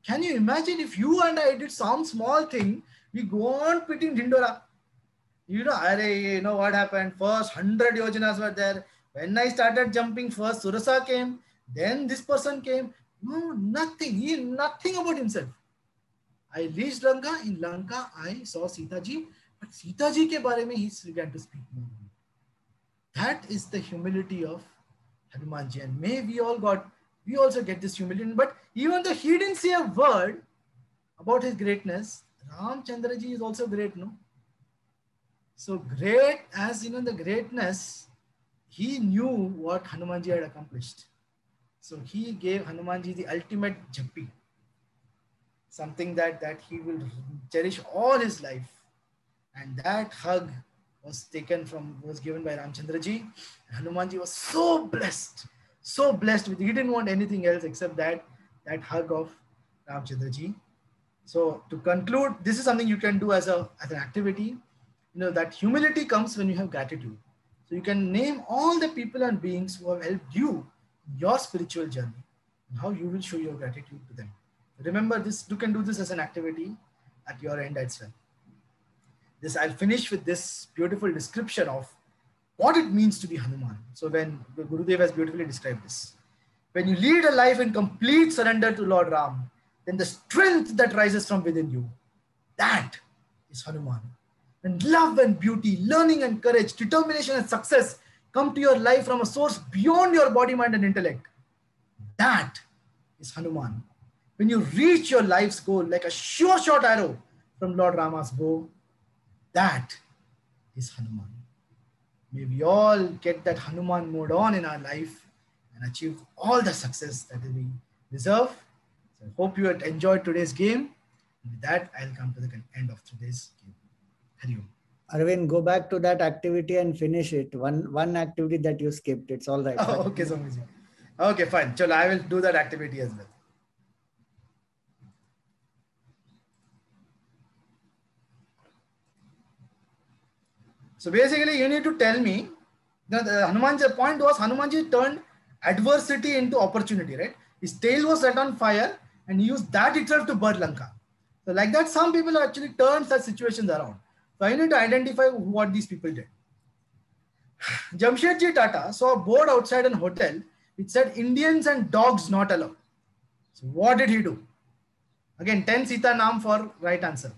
Can you imagine if you and I did some small thing, we go on pitting Dindora. You know what happened? First 100 yojanas were there. When I started jumping, first Surasa came, then this person came. No, nothing. He knew nothing about himself. I reached Lanka. In Lanka, I saw Sitaji. But Sitaji ke bare mein he began to speak more. That is the humility of Hanumanji. And may we also get this humility. But even though he didn't say a word about his greatness, Ramchandraji is also great, no? So great as, you know, the greatness, he knew what Hanumanji had accomplished. So he gave Hanumanji the ultimate jappi. Something that he will cherish all his life. And that hug was given by Ramchandraji. Hanumanji was so blessed with, he didn't want anything else except that hug of Ramchandraji. So to conclude, this is something you can do as an activity. You know, that humility comes when you have gratitude. So you can name all the people and beings who have helped you in your spiritual journey and how you will show your gratitude to them. Remember this, you can do this as an activity at your end as well. I'll finish with this beautiful description of what it means to be Hanuman. So when Gurudev has beautifully described this. When you lead a life in complete surrender to Lord Ram, then the strength that rises from within you, that is Hanuman. When love and beauty, learning and courage, determination and success come to your life from a source beyond your body, mind and intellect, that is Hanuman. When you reach your life's goal like a sure shot arrow from Lord Rama's bow, that is Hanuman. May we all get that Hanuman mode on in our life and achieve all the success that we deserve. So I hope you had enjoyed today's game. And with that, I'll come to the end of today's game. Hari Om. Arvind, go back to that activity and finish it. One activity that you skipped. It's all right. Oh, okay, so easy. Okay, fine. Chalo, I will do that activity as well. So basically, you need to tell me that Hanumanji, point was Hanumanji turned adversity into opportunity, right? His tail was set on fire and he used that itself to burn Lanka. So like that, some people actually turned such situations around. So I need to identify what these people did. Jamshedji Tata saw a board outside an hotel which said Indians and dogs not allowed. So what did he do? Again, 10 Sita Naam for right answer.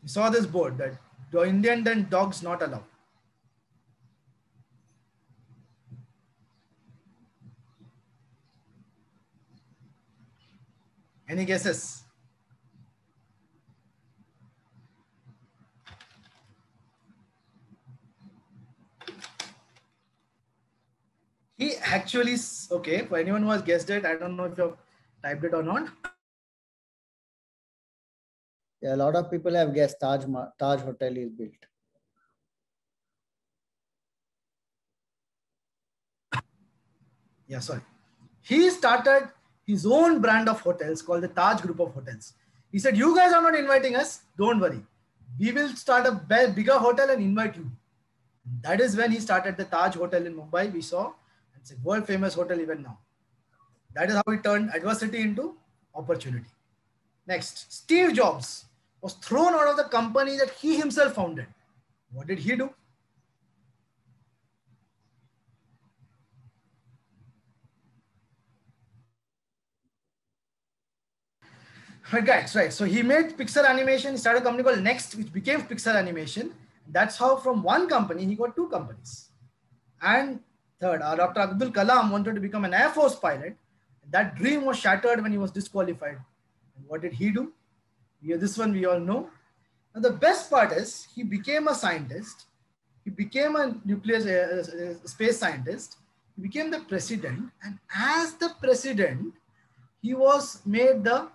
He saw this board that the Indian and dogs not allowed. Any guesses? He actually, okay, for anyone who has guessed it, I don't know if you have typed it or not. Yeah, a lot of people have guessed Taj Hotel is built. Yeah, sorry. He started his own brand of hotels called the Taj Group of Hotels. He said, you guys are not inviting us. Don't worry. We will start a bigger hotel and invite you. That is when he started the Taj Hotel in Mumbai. We saw it's a world famous hotel even now. That is how he turned adversity into opportunity. Next, Steve Jobs was thrown out of the company that he himself founded. What did he do? Right. So he made Pixar Animation. He started a company called Next, which became Pixar Animation. That's how from one company, he got two companies. And third, Dr. Abdul Kalam wanted to become an Air Force pilot. That dream was shattered when he was disqualified. And what did he do? This one we all know. Now the best part is he became a scientist. He became a nuclear space scientist. He became the president. And as the president, he was made the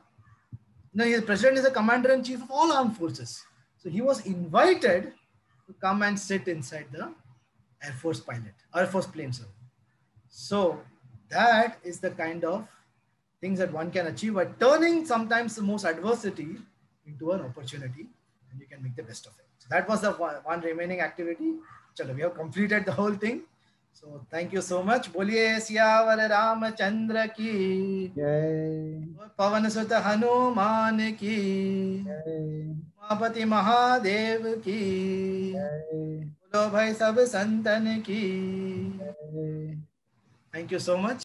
president is the commander-in-chief of all armed forces. So he was invited to come and sit inside the Air Force plane. So that is the kind of things that one can achieve by turning sometimes the most adversity into an opportunity, and you can make the best of it. So that was the one remaining activity. Chalo, we have completed the whole thing. So thank you so much. Boliye Siyavar Ramachandra ki Jai. Pavan Sutta Hanuman ki Jai. Mahapati Mahadev ki Jai. Bolo bhai sab santan ki. Jai. Thank you so much.